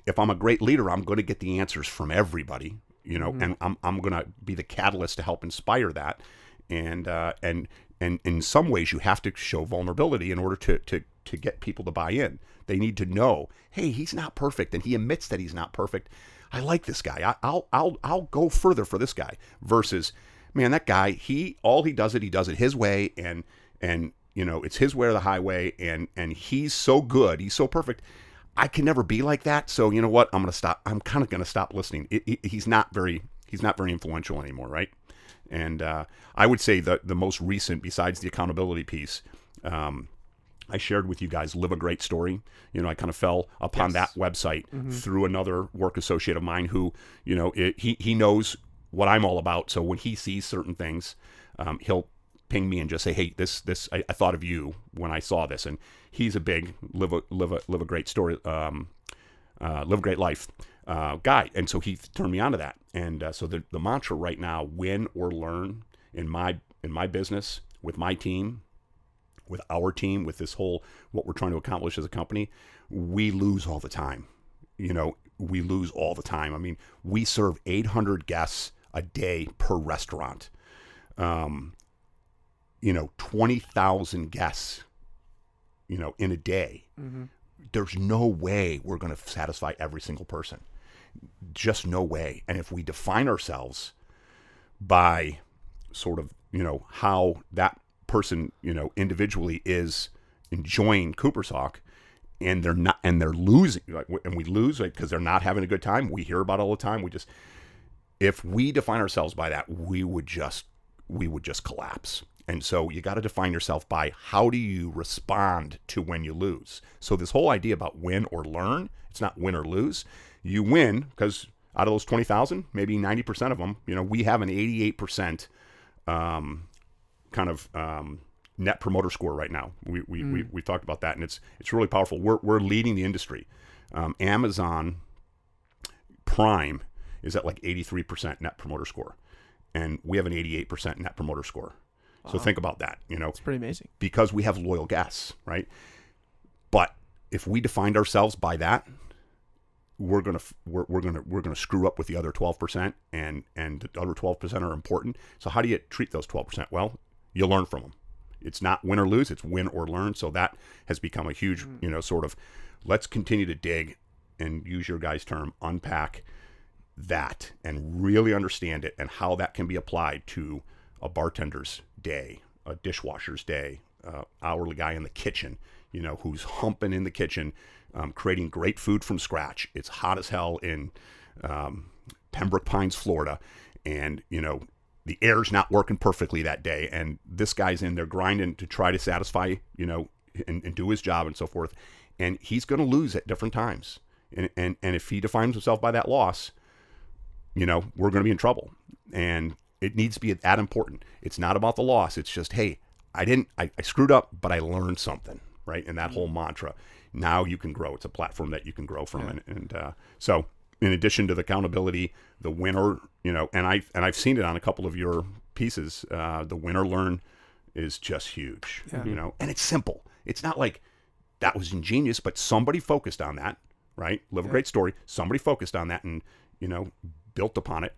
If I'm a great leader, I'm going to get the answers from everybody, and I'm going to be the catalyst to help inspire that. And in some ways you have to show vulnerability in order to get people to buy in. They need to know, hey, he's not perfect, and he admits that he's not perfect. I like this guy. I'll go further for this guy. Versus, man, that guy, he does it his way, and it's his way or the highway, and he's so good, he's so perfect. I can never be like that. So you know what? I'm gonna stop. I'm kind of gonna stop listening. He's not very influential anymore, right? And I would say the most recent, besides the accountability piece, I shared with you guys Live a Great Story. I kind of fell upon that website through another work associate of mine who, he knows what I'm all about. So when he sees certain things, he'll ping me and just say, hey, this I thought of you when I saw this. And he's a big live a great story, live a great life guy. And so he turned me on to that. And so the mantra right now, win or learn in my business, with my team, with our team, with this whole, what we're trying to accomplish as a company, we lose all the time. we lose all the time. I mean, we serve 800 guests a day per restaurant. 20,000 guests, in a day. Mm-hmm. There's no way we're going to satisfy every single person. Just no way. And if we define ourselves by sort of, how that person, individually is enjoying Cooper's Hawk, and they're losing, and we lose because they're not having a good time. We hear about it all the time. If we define ourselves by that, we would just collapse. And so you got to define yourself by how do you respond to when you lose. So this whole idea about win or learn, it's not win or lose. You win because out of those 20,000, maybe 90% of them, we have an 88% net promoter score right now. We talked about that, and it's really powerful. We're leading the industry. Amazon Prime is at like 83% net promoter score, and we have an 88% net promoter score. So think about that. It's pretty amazing because we have loyal guests, right? But if we defined ourselves by that, we're gonna screw up with the other 12%, and the other 12% are important. So how do you treat those 12%? Well, you learn from them. It's not win or lose; it's win or learn. So that has become a huge, sort of. Let's continue to dig and use your guys' term, unpack that and really understand it and how that can be applied to a bartender's day, a dishwasher's day, hourly guy in the kitchen, who's humping in the kitchen, creating great food from scratch. It's hot as hell in Pembroke Pines, Florida, and the air's not working perfectly that day, and this guy's in there grinding to try to satisfy, and do his job and so forth, and he's going to lose at different times, and if he defines himself by that loss, we're going to be in trouble, and it needs to be that important. It's not about the loss. It's just, hey, I screwed up, but I learned something, right? And that whole mantra. Now you can grow. It's a platform that you can grow from, and so in addition to the accountability, the winner, and I've seen it on a couple of your pieces. The win or learn is just huge, and it's simple. It's not like that was ingenious, but somebody focused on that, right? Live a great story. Somebody focused on that and built upon it.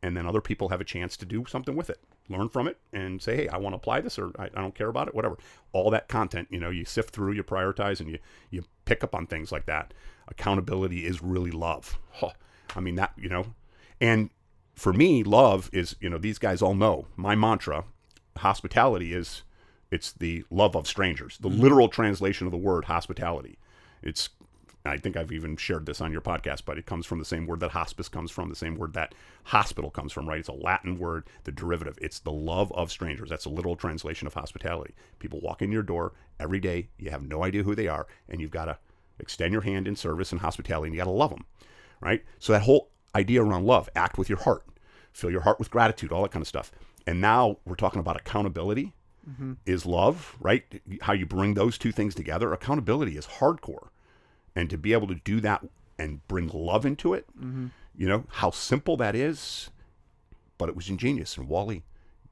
And then other people have a chance to do something with it, learn from it, and say, hey, I want to apply this, or I don't care about it, whatever. All that content, you sift through, you prioritize, and you pick up on things like that. Accountability is really love. I mean, that, and for me, love is, these guys all know my mantra, hospitality it's the love of strangers, the literal translation of the word hospitality. I think I've even shared this on your podcast, but it comes from the same word that hospice comes from, the same word that hospital comes from, right? It's a Latin word, the derivative. It's the love of strangers. That's a literal translation of hospitality. People walk in your door every day. You have no idea who they are, and you've got to extend your hand in service and hospitality, and you got to love them, right? So that whole idea around love, act with your heart, fill your heart with gratitude, all that kind of stuff. And now we're talking about accountability is love, right? How you bring those two things together. Accountability is hardcore. And to be able to do that and bring love into it, how simple that is, but it was ingenious. And Wally,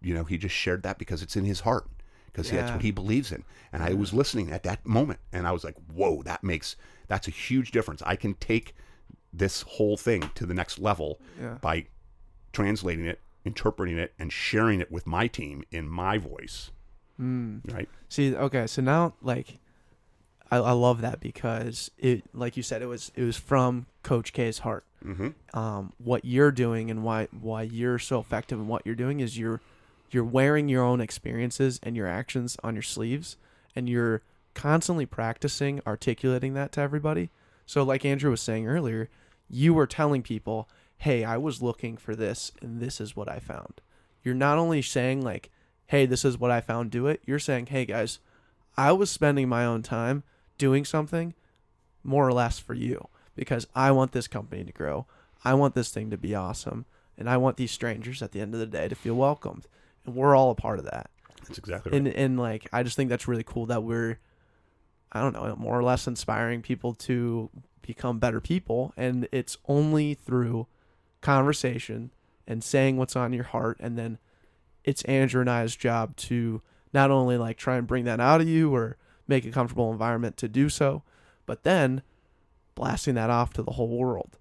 he just shared that because it's in his heart, because that's what he believes in. And I was listening at that moment, and I was like, whoa, that's a huge difference. I can take this whole thing to the next level by translating it, interpreting it, and sharing it with my team in my voice. Right? See, okay, so now, I love that because it, like you said, it was from Coach K's heart. What you're doing and why you're so effective in what you're doing is you're wearing your own experiences and your actions on your sleeves, and you're constantly practicing articulating that to everybody. So like Andrew was saying earlier, you were telling people, hey, I was looking for this and this is what I found. You're not only saying hey, this is what I found, do it. You're saying, hey guys, I was spending my own time doing something more or less for you because I want this company to grow. I want this thing to be awesome. And I want these strangers at the end of the day to feel welcomed. And we're all a part of that. That's exactly right. And I just think that's really cool that we're, I don't know, more or less inspiring people to become better people. And it's only through conversation and saying what's on your heart. And then it's Andrew and I's job to not only try and bring that out of you or make a comfortable environment to do so, but then blasting that off to the whole world.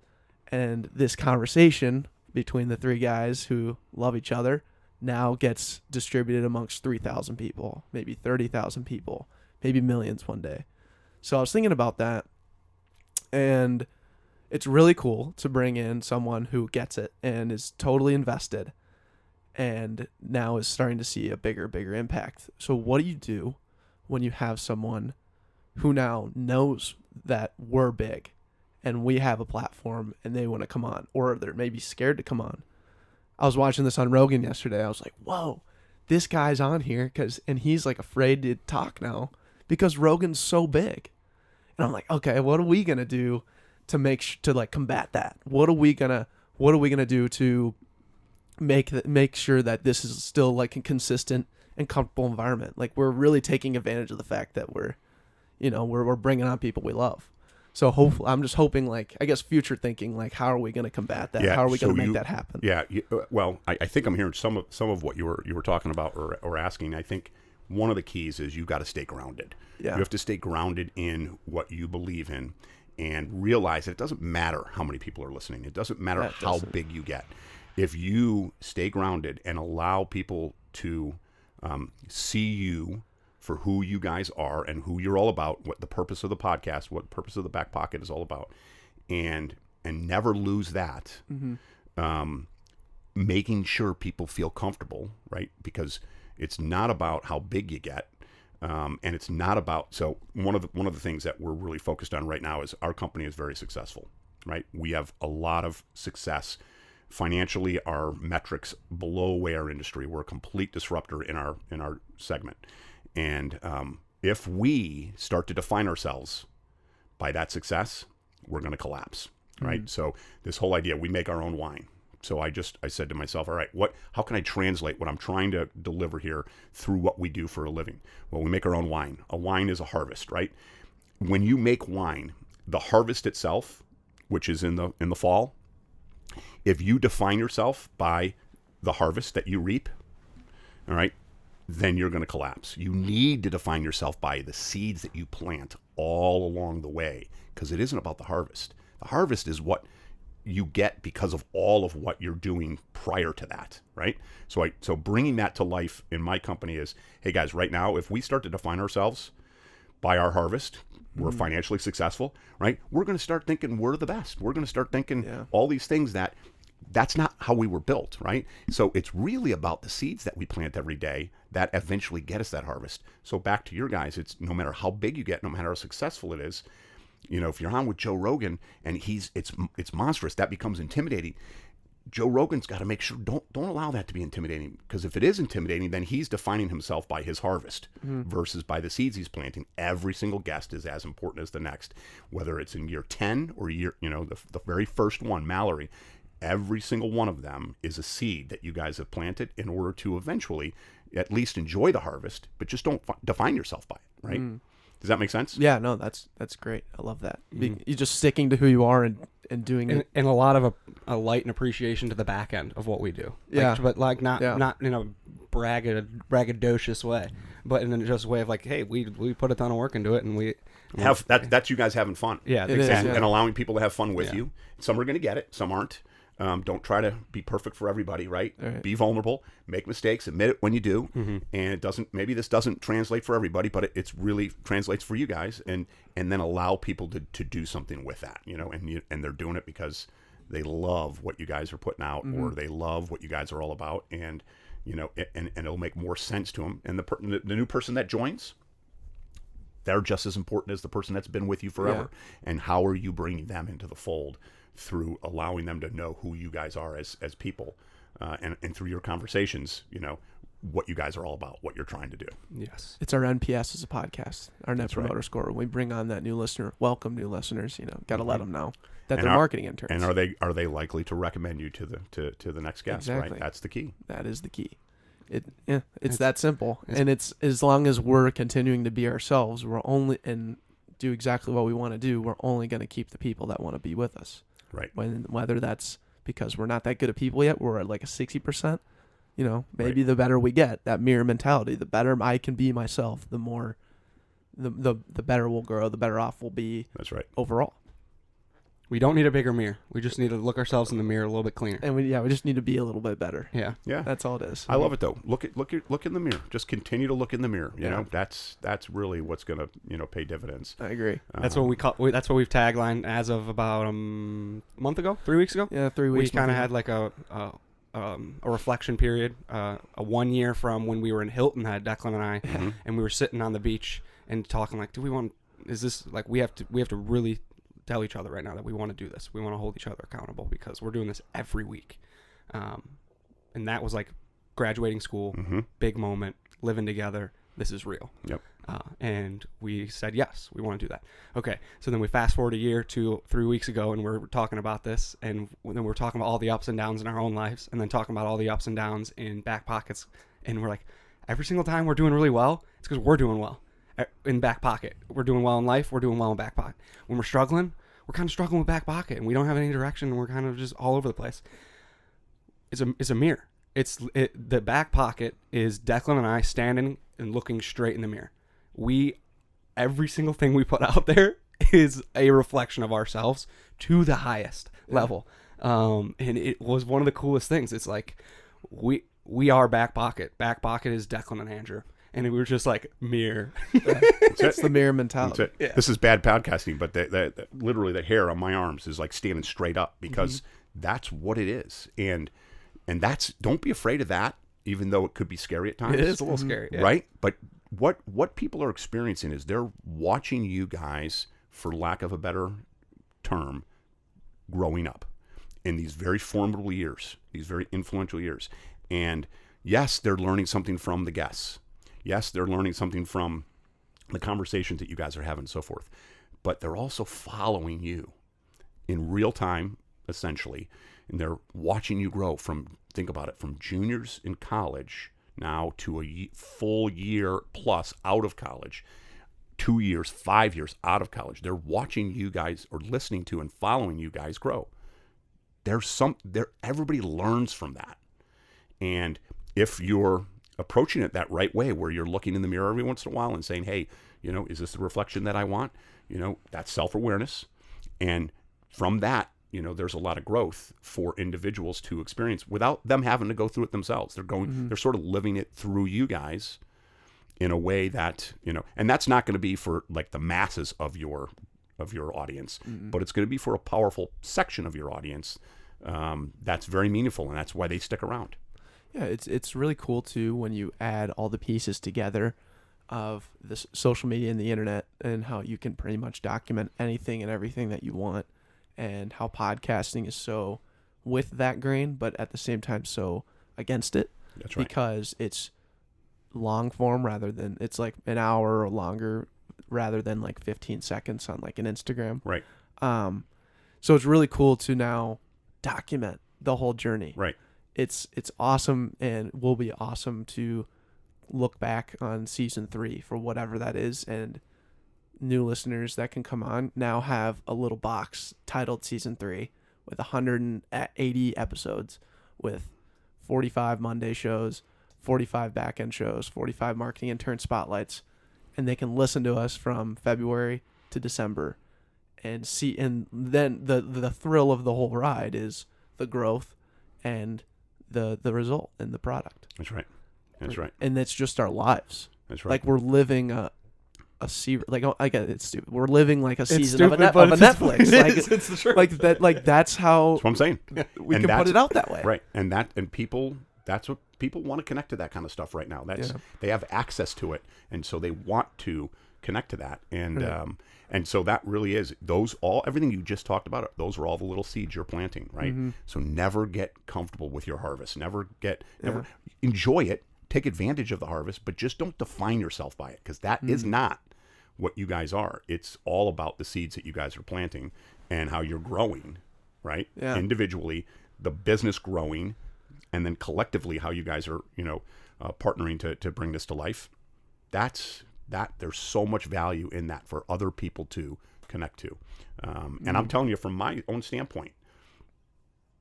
And this conversation between the three guys who love each other now gets distributed amongst 3,000 people, maybe 30,000 people, maybe millions one day. So I was thinking about that, and it's really cool to bring in someone who gets it and is totally invested and now is starting to see a bigger impact. So what do you do when you have someone who now knows that we're big and we have a platform and they want to come on, or they're maybe scared to come on? I was watching this on Rogan yesterday. I was like, whoa, this guy's on here and he's like afraid to talk now because Rogan's so big. And I'm like, okay, what are we going to do to to combat that? What are we going to do to make sure that this is still like a consistent and comfortable environment? Like, we're really taking advantage of the fact that we're bringing on people we love. So hopefully, I'm just hoping, like, I guess future thinking, like, how are we going to combat that? Yeah, how are we going to make that happen? Yeah. Well, I think I'm hearing some of what you were talking about or asking. I think one of the keys is you got to stay grounded. Yeah. You have to stay grounded in what you believe in and realize that it doesn't matter how many people are listening. It doesn't matter how big you get. If you stay grounded and allow people to see you for who you guys are and who you're all about, what the purpose of the podcast, what the purpose of the Back Pocket is all about, and never lose that. Mm-hmm. Making sure people feel comfortable, right? Because it's not about how big you get, and it's not about. So one of the things that we're really focused on right now is our company is very successful, right? We have a lot of success. Financially, our metrics blow away our industry. We're a complete disruptor in our segment. And if we start to define ourselves by that success, we're going to collapse, right? Mm-hmm. So this whole idea, we make our own wine. So I said to myself, all right, how can I translate what I'm trying to deliver here through what we do for a living? Well, we make our own wine. A wine is a harvest, right? When you make wine, the harvest itself, which is in the fall, if you define yourself by the harvest that you reap, all right, then you're going to collapse. You need to define yourself by the seeds that you plant all along the way, because it isn't about the harvest. The harvest is what you get because of all of what you're doing prior to that, right? So bringing that to life in my company is, hey guys, right now, if we start to define ourselves by our harvest, we're financially successful, right? We're going to start thinking we're the best. We're going to start thinking all these things that's not how we were built, right? So it's really about the seeds that we plant every day that eventually get us that harvest. So back to your guys, it's no matter how big you get, no matter how successful it is, if you're on with Joe Rogan and it's monstrous, that becomes intimidating. Joe Rogan's got to make sure don't allow that to be intimidating, because if it is intimidating, then he's defining himself by his harvest versus by the seeds he's planting. Every single guest is as important as the next, whether it's in year 10 or year, the very first one, Mallory. Every single one of them is a seed that you guys have planted in order to eventually at least enjoy the harvest, but just don't define yourself by it, right? Does that make sense? Yeah, no, that's great. I love that. You're just sticking to who you are and doing it. And a lot of a light and appreciation to the back end of what we do. Yeah. But not in a braggadocious way, but in just a way of like, hey, we put a ton of work into it, and we have that's you guys having fun. Yeah, exactly. And allowing people to have fun with you. Some are going to get it, some aren't. Don't try to be perfect for everybody, right? Be vulnerable, make mistakes, admit it when you do. And maybe this doesn't translate for everybody, but it's really translates for you guys, and then allow people to do something with that, and they're doing it because they love what you guys are putting out, or they love what you guys are all about, and and it'll make more sense to them. And the new person that joins, they're just as important as the person that's been with you forever. And how are you bringing them into the fold? Through allowing them to know who you guys are as people, and through your conversations, what you guys are all about, what you're trying to do. Yes. It's our NPS as a podcast, our Net Promoter Score. When we bring on that new listener, welcome new listeners, got to let them know that they're marketing interns. And are they likely to recommend you to the next guest, exactly. Right? That's the key. That is the key. It's that simple. And it's as long as we're continuing to be ourselves, we're only and do exactly what we want to do, we're only going to keep the people that want to be with us. Right. Whether that's because we're not that good at people yet, we're at like a 60%, maybe the better we get, that mirror mentality, the better I can be myself, the more, the better we'll grow, the better off we'll be. That's right. Overall. We don't need a bigger mirror. We just need to look ourselves in the mirror a little bit cleaner. And we just need to be a little bit better. Yeah. Yeah. That's all it is. I love it though. Look in the mirror. Just continue to look in the mirror. You know, that's really what's gonna pay dividends. I agree. That's what that's what we've taglined as of about a month ago, 3 weeks ago. Yeah, 3 weeks. We kind of had like a reflection period, a 1 year from when we were in Hilton, had Declan and I, and we were sitting on the beach and talking like, do we want? Is this like we have to really tell each other right now that we want to do this. We want to hold each other accountable because we're doing this every week. And that was like graduating school, big moment, living together. This is real. Yep. And we said, yes, we want to do that. Okay. So then we fast forward a year to 3 weeks ago and we're talking about this. And then we're talking about all the ups and downs in our own lives and then talking about all the ups and downs in Back Pockets. And we're like, every single time we're doing really well, it's because we're doing well. In Back Pocket, we're doing well in life. We're doing well in Back Pocket. When we're struggling, we're kind of struggling with Back Pocket, and we don't have any direction, and we're kind of just all over the place. It's a mirror. The Back Pocket is Declan and I standing and looking straight in the mirror. Every single thing we put out there is a reflection of ourselves to the highest level, and it was one of the coolest things. It's like we are Back Pocket. Back Pocket is Declan and Andrew. And we were just like, mirror. It's the mirror mentality. That's it. Yeah. This is bad podcasting, but literally the hair on my arms is like standing straight up because that's what it is. And don't be afraid of that, even though it could be scary at times. It is a little scary. Yeah. Right? But what people are experiencing is they're watching you guys, for lack of a better term, growing up in these very formidable years, these very influential years. And yes, they're learning something from the guests. Yes, they're learning something from the conversations that you guys are having and so forth. But they're also following you in real time, essentially. And they're watching you grow from juniors in college now to a full year plus out of college, 2 years, 5 years out of college. They're watching you guys or listening to and following you guys grow. Everybody learns from that. And if you're approaching it that right way, where you're looking in the mirror every once in a while and saying, hey, is this the reflection that I want? That's self-awareness. And from that, there's a lot of growth for individuals to experience without them having to go through it themselves. They're sort of living it through you guys in a way that, and that's not going to be for like the masses of your audience, but it's going to be for a powerful section of your audience. That's very meaningful, and that's why they stick around. Yeah, it's really cool too when you add all the pieces together of the social media and the internet and how you can pretty much document anything and everything that you want, and how podcasting is so with that grain, but at the same time so against it. That's right. Because it's long form rather than it's like an hour or longer rather than like 15 seconds on like an Instagram. Right. So it's really cool to now document the whole journey. Right. It's awesome, and will be awesome to look back on season 3 for whatever that is, and new listeners that can come on now have a little box titled season 3 with 180 episodes with 45 Monday shows, 45 back-end shows, 45 marketing intern spotlights, and they can listen to us from February to December and see, and then the thrill of the whole ride is the growth and the result and the product. That's right. That's right. And it's just our lives. That's right. Like we're living it's stupid. We're living like a season stupid, of a Netflix. It's the truth. Like that. Like that's how That's what I'm saying. we can put it out that way. Right. That's what people want to connect to, that kind of stuff right now. They have access to it, and so they want to connect to that. And Right. And so that really is everything you just talked about. Those are all the little seeds you're planting, right? Mm-hmm. So never get comfortable with your harvest. Never enjoy it. Take advantage of the harvest, but just don't define yourself by it, because that is not what you guys are. It's all about the seeds that you guys are planting and how you're growing, right? Yeah. Individually, the business growing, and then collectively how you guys are, partnering to bring this to life. There's so much value in that for other people to connect to. And I'm telling you, from my own standpoint,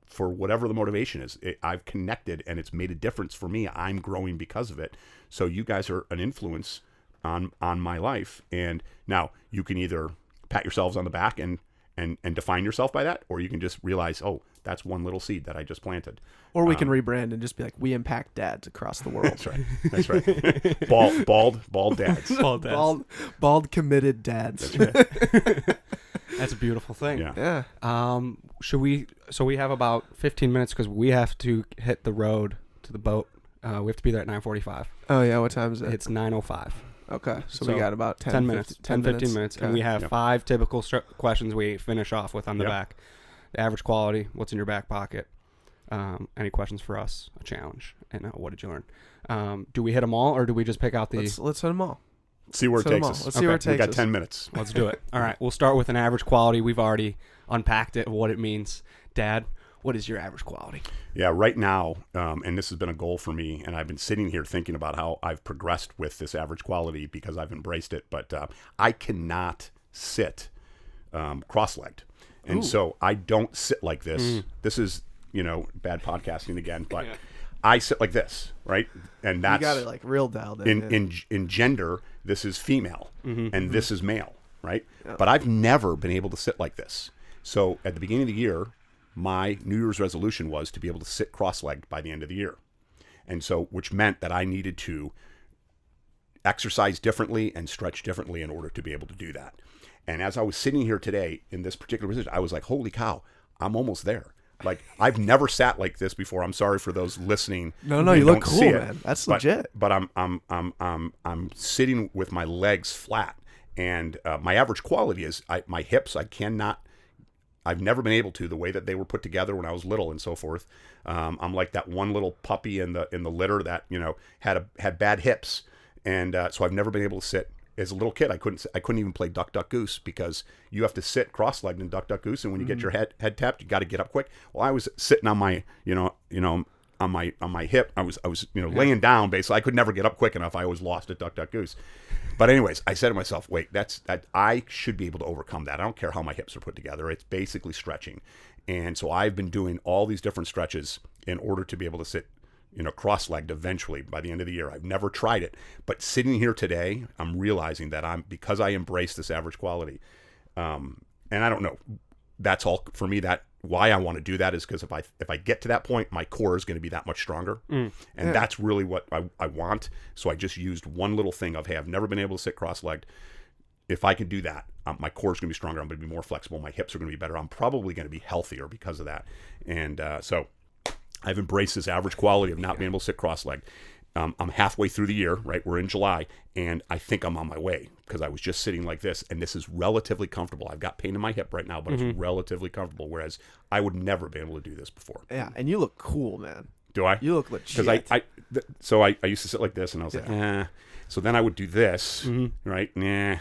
for whatever the motivation is, I've connected and it's made a difference for me. I'm growing because of it. So you guys are an influence on my life. And now you can either pat yourselves on the back and and define yourself by that, or you can just realize, oh, that's one little seed that I just planted. Or we can rebrand and just be like, we impact dads across the world. That's right. That's right. Bald dads. Bald committed dads. That's right. That's a beautiful thing. Yeah. So we have about 15 minutes because we have to hit the road to the boat. We have to be there at 9:45. Oh, yeah. What time is it? It's 9:05. Okay. So we got about 10 minutes. 15 minutes. Okay. And we have 5 typical questions we finish off with on the Yep. back. The average quality, what's in your back pocket, any questions for us, a challenge, and what did you learn? Do we hit them all, or do we just pick out the... Let's hit them all. See where it takes us. Let's see where it takes us. We got 10 minutes. Let's do it. All right. We'll start with an average quality. We've already unpacked it, what it means. Dad, what is your average quality? Yeah, right now, and this has been a goal for me, and I've been sitting here thinking about how I've progressed with this average quality because I've embraced it, but I cannot sit cross-legged. And so I don't sit like this. This is, bad podcasting again, but I sit like this, right? And that's... You got it like real dialed in. In gender, this is female, and this is male, right? Yep. But I've never been able to sit like this. So at the beginning of the year, my New Year's resolution was to be able to sit cross-legged by the end of the year. And so, which meant that I needed to exercise differently and stretch differently in order to be able to do that. And as I was sitting here today in this particular position, I was like, holy cow, I'm almost there. Like, I've never sat like this before. I'm sorry for those listening. No, you look cool, man. That's legit. But I'm sitting with my legs flat, and my average quality is my hips. I've never been able to, the way that they were put together when I was little and so forth. I'm like that one little puppy in the litter that had bad hips, and so I've never been able to sit. As a little kid, I couldn't even play duck, duck, goose because you have to sit cross-legged in duck, duck, goose, and when you get your head tapped, you got to get up quick. Well, I was sitting on my on my hip. I was laying down basically. I could never get up quick enough. I always lost at duck, duck, goose. But anyways, I said to myself, wait, that I should be able to overcome that. I don't care how my hips are put together. It's basically stretching, and so I've been doing all these different stretches in order to be able to sit cross-legged eventually by the end of the year. I've never tried it, but sitting here today, I'm realizing that because I embrace this average quality, and I don't know, that's all for me. That why I want to do that is because if I get to that point, my core is going to be that much stronger, and that's really what I want. So I just used one little thing of, hey, I've never been able to sit cross-legged. If I can do that, my core is going to be stronger. I'm going to be more flexible. My hips are going to be better. I'm probably going to be healthier because of that, and so I've embraced this average quality of not being able to sit cross-legged. I'm halfway through the year, right? We're in July, and I think I'm on my way because I was just sitting like this, and this is relatively comfortable. I've got pain in my hip right now, but it's relatively comfortable, whereas I would never be able to do this before. Yeah, and you look cool, man. Do I? You look legit. Because I used to sit like this, and I was like, eh. So then I would do this, right? Nah.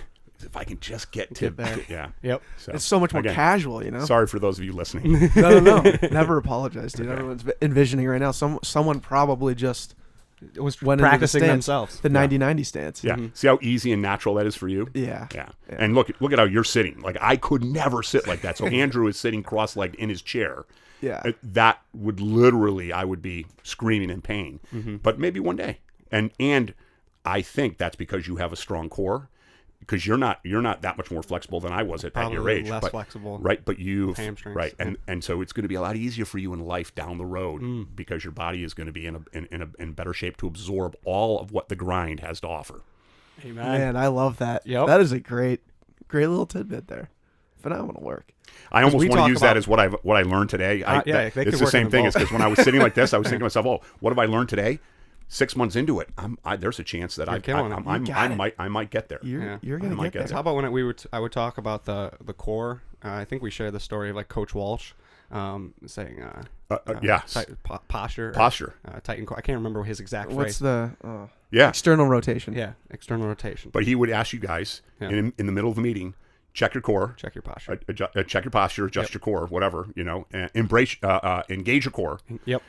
If I can just get there. Yeah. Yep. So, it's so much more casual, Sorry for those of you listening. No. Never apologize, dude. Okay. Everyone's envisioning right now. Someone probably just went practicing into themselves. The 90-90 stance. Yeah. See how easy and natural that is for you? Yeah. And look at how you're sitting. Like, I could never sit like that. So Andrew is sitting cross-legged in his chair. Yeah. That would literally, I would be screaming in pain. But maybe one day. And I think that's because you have a strong core. Because you're not that much more flexible than I was at your age. Less flexible. Right, but you've hamstrings. Right, and so it's going to be a lot easier for you in life down the road because your body is going to be in better shape to absorb all of what the grind has to offer. Amen. Man, I love that. Yep. That is a great little tidbit there. Phenomenal work. I almost want to use that as what I learned today. It's the same thing. It's because when I was sitting like this, I was thinking to myself, "Oh, what have I learned today?" 6 months into it, there's a chance that I might get there. You're gonna get there. How about when I would talk about the core? I think we shared the story of like Coach Walsh saying posture. Tighten core. I can't remember his exact phrase. What's the external rotation? Yeah, external rotation. But he would ask you guys in the middle of the meeting, check your core, check your posture, check your posture, adjust your core, whatever, embrace, engage your core. Yep.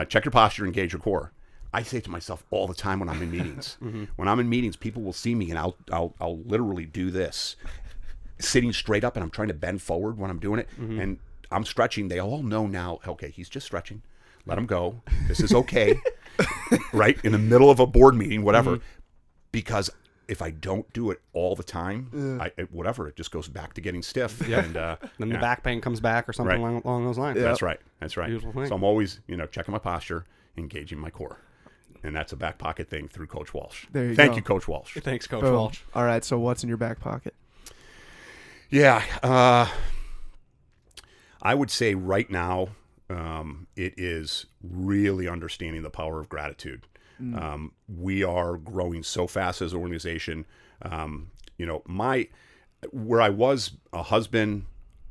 Check your posture, engage your core. I say to myself all the time when I'm in meetings. When I'm in meetings, people will see me, and I'll literally do this, sitting straight up, and I'm trying to bend forward when I'm doing it, and I'm stretching. They all know now. Okay, he's just stretching. Let him go. This is okay. Right in the middle of a board meeting, whatever, because if I don't do it all the time, it just goes back to getting stiff. Yeah. And Then the back pain comes back or something along those lines. That's right. Beautiful thing. So I'm always, checking my posture, engaging my core. And that's a back pocket thing through Coach Walsh. Thank you, Coach Walsh. Thanks, Coach Boom. Walsh. All right, so what's in your back pocket? Yeah. I would say right now, it is really understanding the power of gratitude. We are growing so fast as an organization. Where I was a husband,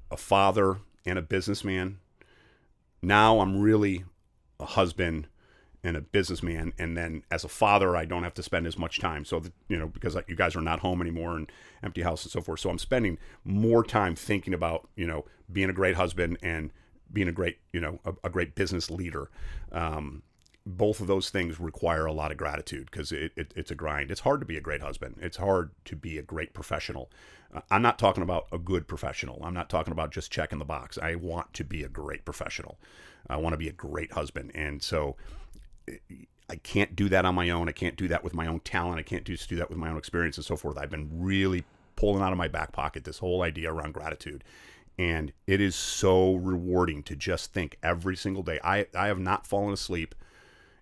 a father, and a businessman, now I'm really a husband and a businessman. And then as a father, I don't have to spend as much time. So, because you guys are not home anymore and empty house and so forth. So I'm spending more time thinking about, being a great husband and being a great, a great business leader. Both of those things require a lot of gratitude because it's a grind. It's hard to be a great husband. It's hard to be a great professional. I'm not talking about a good professional. I'm not talking about just checking the box. I want to be a great professional. I want to be a great husband. And so I can't do that on my own. I can't do that with my own talent. I can't just do that with my own experience and so forth. I've been really pulling out of my back pocket this whole idea around gratitude. And it is so rewarding to just think every single day. I have not fallen asleep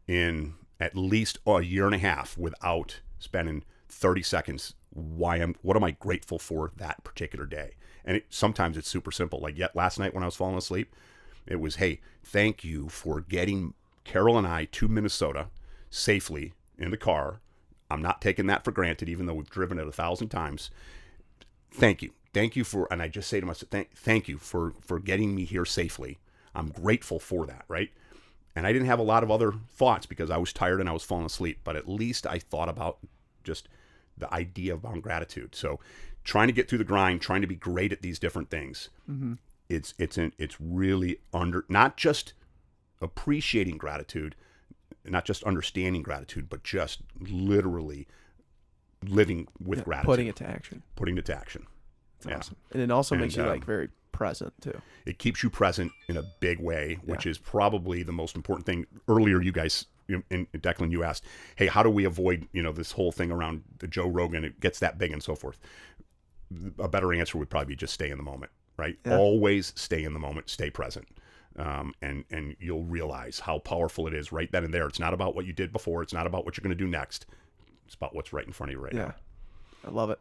in at least a year and a half without spending 30 seconds. What am I grateful for that particular day? And sometimes it's super simple. Like last night when I was falling asleep, it was, hey, thank you for getting Carol and I to Minnesota safely in the car. I'm not taking that for granted, even though we've driven it 1,000 times. Thank you. Thank you for, and I just say to myself, thank you for getting me here safely. I'm grateful for that, right? And I didn't have a lot of other thoughts because I was tired and I was falling asleep, but at least I thought about just the idea about gratitude. So trying to get through the grind, trying to be great at these different things. Mm-hmm. It's really not just appreciating gratitude, not just understanding gratitude, but just literally living with gratitude. Putting it to action. That's awesome. And it also makes you very present too. It keeps you present in a big way, which is probably the most important thing. Earlier, you guys, in Declan, you asked, hey, how do we avoid, this whole thing around the Joe Rogan, it gets that big and so forth. A better answer would probably be just stay in the moment, right? Yeah. Always stay in the moment, stay present. And you'll realize how powerful it is right then and there. It's not about what you did before. It's not about what you're going to do next. It's about what's right in front of you right now. I love it.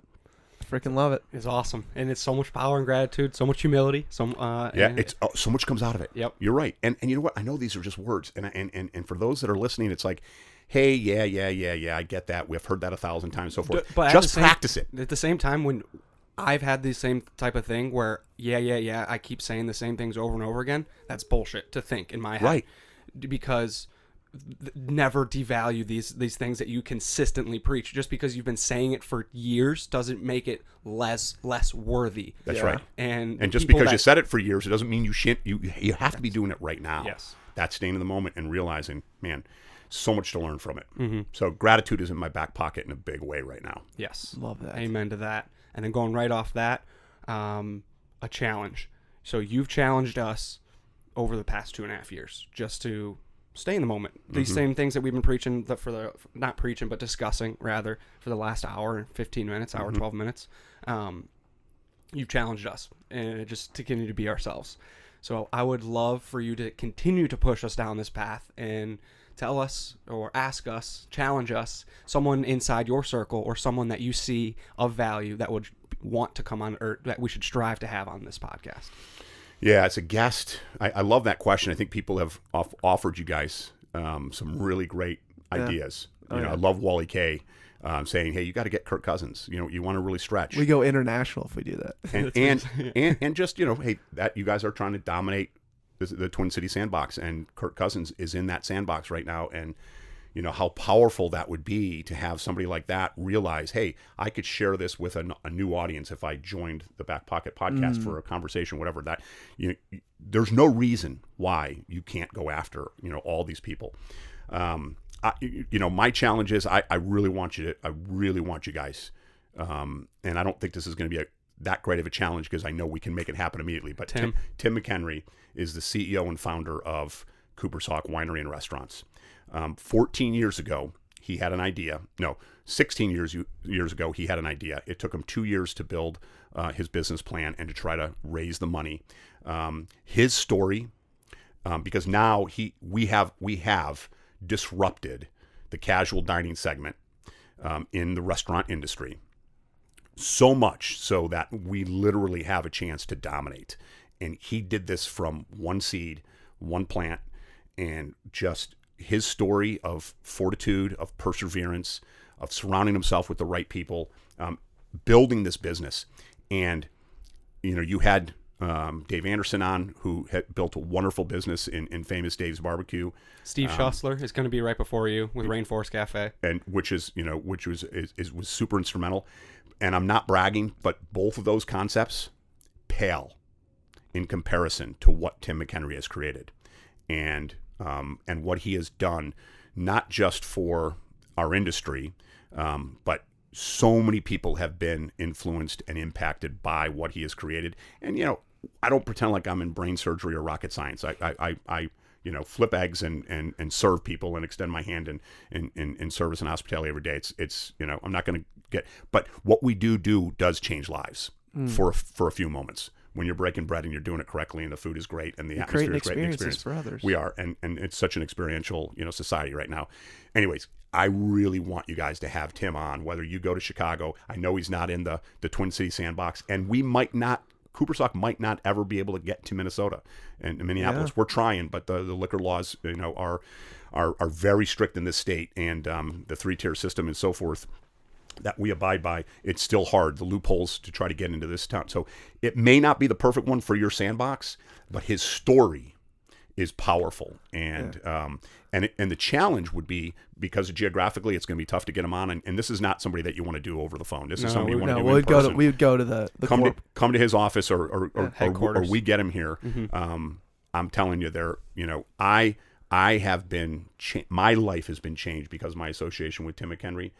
Freaking love it. It's awesome. And it's so much power and gratitude, so much humility. So much comes out of it. Yep. You're right. And you know what? I know these are just words. And for those that are listening, it's like, hey, yeah, I get that. We've heard that 1,000 times, so forth. But just practice it. At the same time, when I've had the same type of thing where, I keep saying the same things over and over again, that's bullshit to think in my head. Right. Because never devalue these things that you consistently preach. Just because you've been saying it for years doesn't make it less worthy. That's right. And just because you said it for years, it doesn't mean you have to be doing it right now. Yes. That's staying in the moment and realizing, man, so much to learn from it. Mm-hmm. So gratitude is in my back pocket in a big way right now. Yes. Love that. Amen to that. And then going right off that, a challenge. So you've challenged us over the past 2.5 years just to stay in the moment. These same things that we've been preaching, but discussing rather for the last hour and 15 minutes, 12 minutes. You've challenged us and just to continue to be ourselves. So I would love for you to continue to push us down this path and tell us or ask us, challenge us, someone inside your circle or someone that you see of value that would want to come on, or that we should strive to have on this podcast. Yeah, as a guest, I love that question. I think people have offered you guys some really great ideas. I love Wally K saying, "Hey, you got to get Kirk Cousins. You want to really stretch." We go international if we do that. And just hey, that you guys are trying to dominate the Twin City sandbox, and Kirk Cousins is in that sandbox right now, and how powerful that would be to have somebody like that realize, hey, I could share this with a new audience if I joined the Backpocket podcast for a conversation, whatever that, there's no reason why you can't go after, all these people. My challenge is I really want you guys, and I don't think this is going to be that great of a challenge because I know we can make it happen immediately. But Tim McHenry is the CEO and founder of Cooper's Hawk Winery and Restaurants. 14 years ago, he had an idea. No, 16 years ago, he had an idea. It took him 2 years to build his business plan and to try to raise the money. His story, because now we have disrupted the casual dining segment in the restaurant industry. So much so that we literally have a chance to dominate. And he did this from one seed, one plant, and just his story of fortitude, of perseverance, of surrounding himself with the right people, building this business. And, you had Dave Anderson on, who had built a wonderful business in Famous Dave's Barbecue. Steve Schussler is going to be right before you with Rainforest Cafe, and which was super instrumental. And I'm not bragging, but both of those concepts pale in comparison to what Tim McHenry has created, and what he has done, not just for our industry, but so many people have been influenced and impacted by what he has created. And I don't pretend like I'm in brain surgery or rocket science. I flip eggs and serve people and extend my hand in service and hospitality every day. It's I'm not going to get, but what we do does change lives for a few moments. When you're breaking bread and you're doing it correctly and the food is great and the atmosphere is great, experiences for others. We are, and it's such an experiential society right now. Anyways, I really want you guys to have Tim on, whether you go to Chicago. I know he's not in the Twin City sandbox, and Cooperstock might not ever be able to get to Minnesota and Minneapolis. Yeah. We're trying, but the liquor laws are very strict in this state, and the 3-tier system and so forth that we abide by. It's still hard, the loopholes to try to get into this town. So it may not be the perfect one for your sandbox, but his story is powerful, and and the challenge would be, because geographically it's going to be tough to get him on, and this is not somebody that you want to do over the phone. This is somebody you want to do in person. We would go to the come to his office or we get him here. Mm-hmm. I'm telling you, I have been my life has been changed because of my association with Tim McHenry.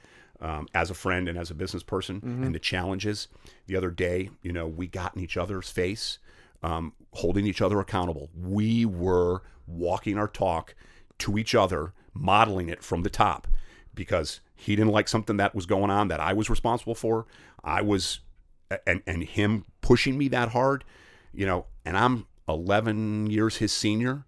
As a friend and as a business person, and the challenges. The other day, we got in each other's face, holding each other accountable. We were walking our talk to each other, modeling it from the top, because he didn't like something that was going on that I was responsible for. I was, and him pushing me that hard, and I'm 11 years his senior.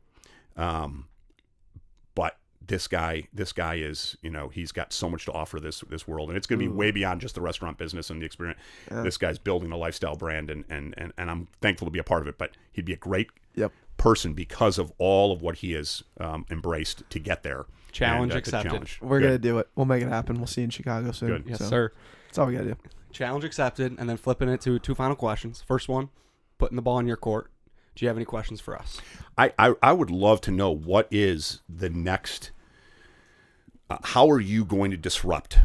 This guy is, he's got so much to offer this world, and it's going to be way beyond just the restaurant business and the experience. Yeah. This guy's building a lifestyle brand, and I'm thankful to be a part of it. But he'd be a great person because of all of what he has embraced to get there. Challenge accepted. We're going to do it. We'll make it happen. We'll see you in Chicago soon. Good. Yes, sir. That's all we got to do. Challenge accepted, and then flipping it to 2 final questions. First one, putting the ball in your court. Do you have any questions for us? I would love to know, what is the next... how are you going to disrupt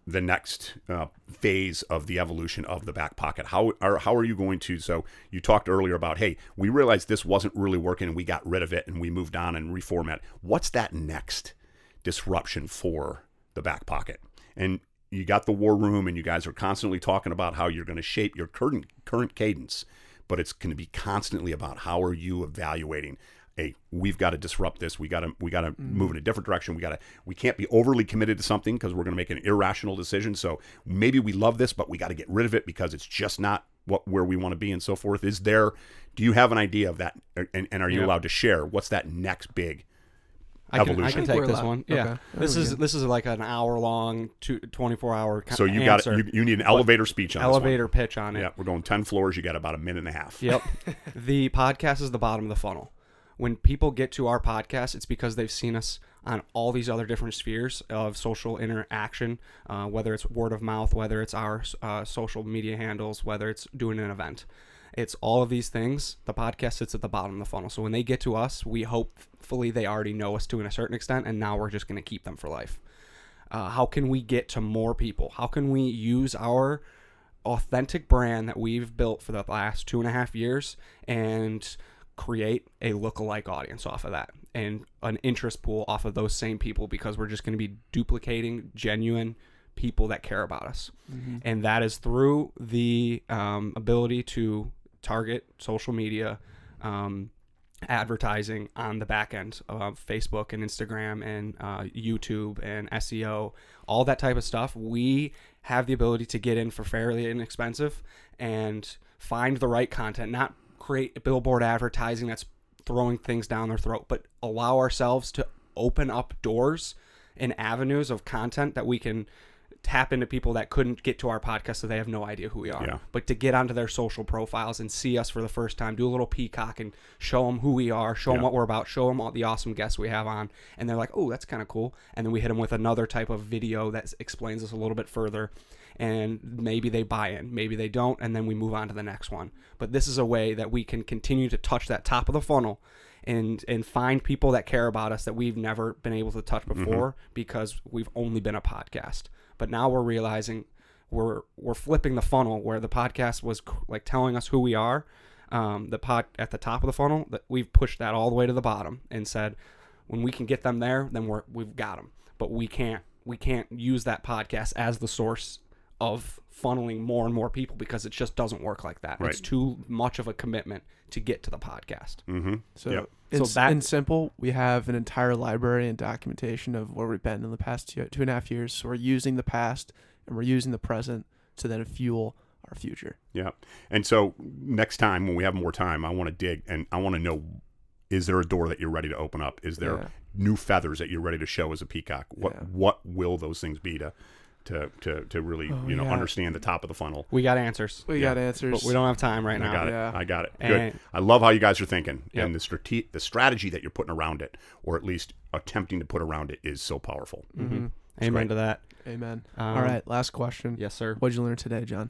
the next phase of the evolution of the Back Pocket? How are you going to? So you talked earlier about, hey, we realized this wasn't really working and we got rid of it and we moved on and reformat. What's that next disruption for the Back Pocket? And you got the war room, and you guys are constantly talking about how you're going to shape your current cadence, but it's going to be constantly about how are you evaluating. Hey, we've got to disrupt this. We got to move in a different direction. We can't be overly committed to something because we're going to make an irrational decision. So maybe we love this, but we got to get rid of it because it's just not where we want to be and so forth. Do you have an idea of that? And are you allowed to share? What's that next big evolution? I can take this one. Yeah. Okay. This is like an hour-long, 24-hour So you need an elevator speech on elevator pitch on it. Yeah, we're going 10 floors. You got about a minute and a half. Yep. The podcast is the bottom of the funnel. When people get to our podcast, it's because they've seen us on all these other different spheres of social interaction, whether it's word of mouth, whether it's our social media handles, whether it's doing an event. It's all of these things. The podcast sits at the bottom of the funnel. So when they get to us, we hopefully they already know us to a certain extent, and now we're just going to keep them for life. How can we get to more people? How can we use our authentic brand that we've built for the last 2.5 years and create a lookalike audience off of that and an interest pool off of those same people, because we're just going to be duplicating genuine people that care about us. Mm-hmm. And that is through the ability to target social media advertising on the back end of Facebook and Instagram and YouTube and SEO, all that type of stuff. We have the ability to get in for fairly inexpensive and find the right content, not create billboard advertising that's throwing things down their throat, but allow ourselves to open up doors and avenues of content that we can tap into people that couldn't get to our podcast, so they have no idea who we are. Yeah. But to get onto their social profiles and see us for the first time, do a little peacock and show them who we are, show them what we're about, show them all the awesome guests we have on, and they're like, oh, that's kind of cool. And then we hit them with another type of video that explains us a little bit further, and maybe they buy in, maybe they don't, and then we move on to the next one. But this is a way that we can continue to touch that top of the funnel and find people that care about us that we've never been able to touch before because we've only been a podcast. But now we're realizing we're flipping the funnel where the podcast was like telling us who we are, at the top of the funnel, that we've pushed that all the way to the bottom and said, when we can get them there, then we've got them. But we can't use that podcast as the source of funneling more and more people because it just doesn't work like that. Right. It's too much of a commitment to get to the podcast. Mm-hmm. So, So in simple, we have an entire library and documentation of where we've been in the past 2.5 years. So we're using the past and we're using the present to then fuel our future. Yeah. And so next time when we have more time, I want to dig and I want to know, is there a door that you're ready to open up? Is there new feathers that you're ready to show as a peacock? What will those things be to really understand the top of the funnel? We got answers. We got answers. But we don't have time right now. I got it. And good. I love how you guys are thinking, and the strategy that you're putting around it, or at least attempting to put around it, is so powerful. Mm-hmm. Amen to that. Amen. All right, last question. Yes, sir. What did you learn today, John?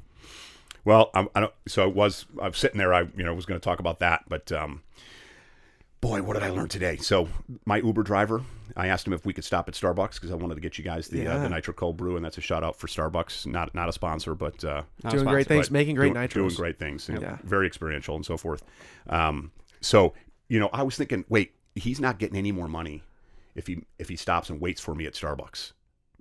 Well, I was sitting there. I was going to talk about that, but boy, what did I learn today? So my Uber driver, I asked him if we could stop at Starbucks because I wanted to get you guys the Nitro Cold Brew, and that's a shout out for Starbucks. Not a sponsor, but doing great things, making great nitros, doing great things, very experiential and so forth. So I was thinking, wait, he's not getting any more money if he stops and waits for me at Starbucks,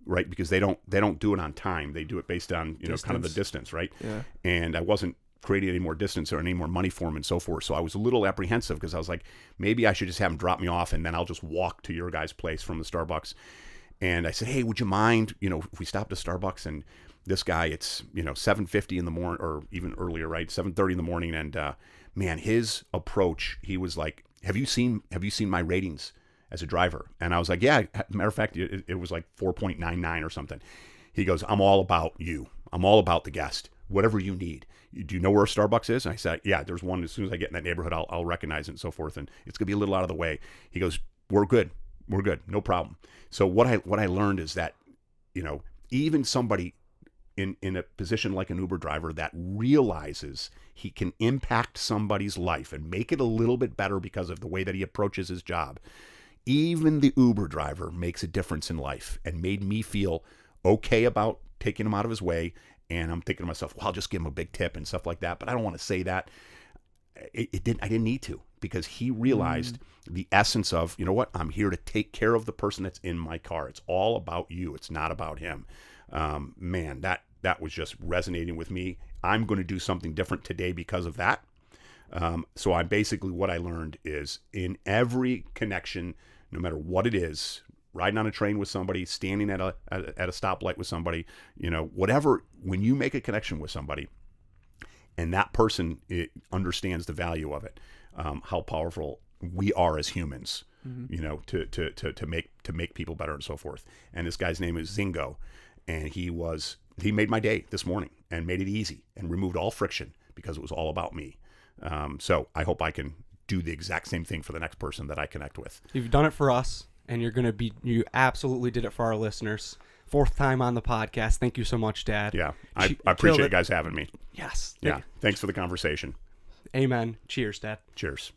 right? Because they don't do it on time; they do it based on kind of the distance, right? Yeah. And I wasn't creating any more distance or any more money for him and so forth. So I was a little apprehensive because I was like, maybe I should just have him drop me off and then I'll just walk to your guys' place from the Starbucks. And I said, hey, would you mind, if we stopped at Starbucks and this guy, it's, 7:50 in the morning or even earlier, right? 7:30 in the morning. And man, his approach, he was like, have you seen my ratings as a driver? And I was like, yeah, matter of fact, it was like 4.99 or something. He goes, I'm all about you. I'm all about the guest, whatever you need. Do you know where Starbucks is? And I said, yeah, there's one. As soon as I get in that neighborhood, I'll recognize it and so forth. And it's going to be a little out of the way. He goes, we're good. No problem. So what I learned is that, even somebody in a position like an Uber driver that realizes he can impact somebody's life and make it a little bit better because of the way that he approaches his job, even the Uber driver makes a difference in life and made me feel okay about taking him out of his way. And I'm thinking to myself, well, I'll just give him a big tip and stuff like that. But I don't want to say that. I didn't need to, because he realized the essence of, you know what, I'm here to take care of the person that's in my car. It's all about you. It's not about him. Man, that was just resonating with me. I'm going to do something different today because of that. So what I learned is in every connection, no matter what it is, riding on a train with somebody, standing at a stoplight with somebody, whatever, when you make a connection with somebody and that person understands the value of it, how powerful we are as humans, to make people better and so forth. And this guy's name is Zingo, and he made my day this morning and made it easy and removed all friction because it was all about me. So I hope I can do the exact same thing for the next person that I connect with. You've done it for us. And you absolutely did it for our listeners. 4th time on the podcast. Thank you so much, Dad. Yeah, I appreciate you guys having me. Yes. Yeah, thanks for the conversation. Amen. Cheers, Dad. Cheers.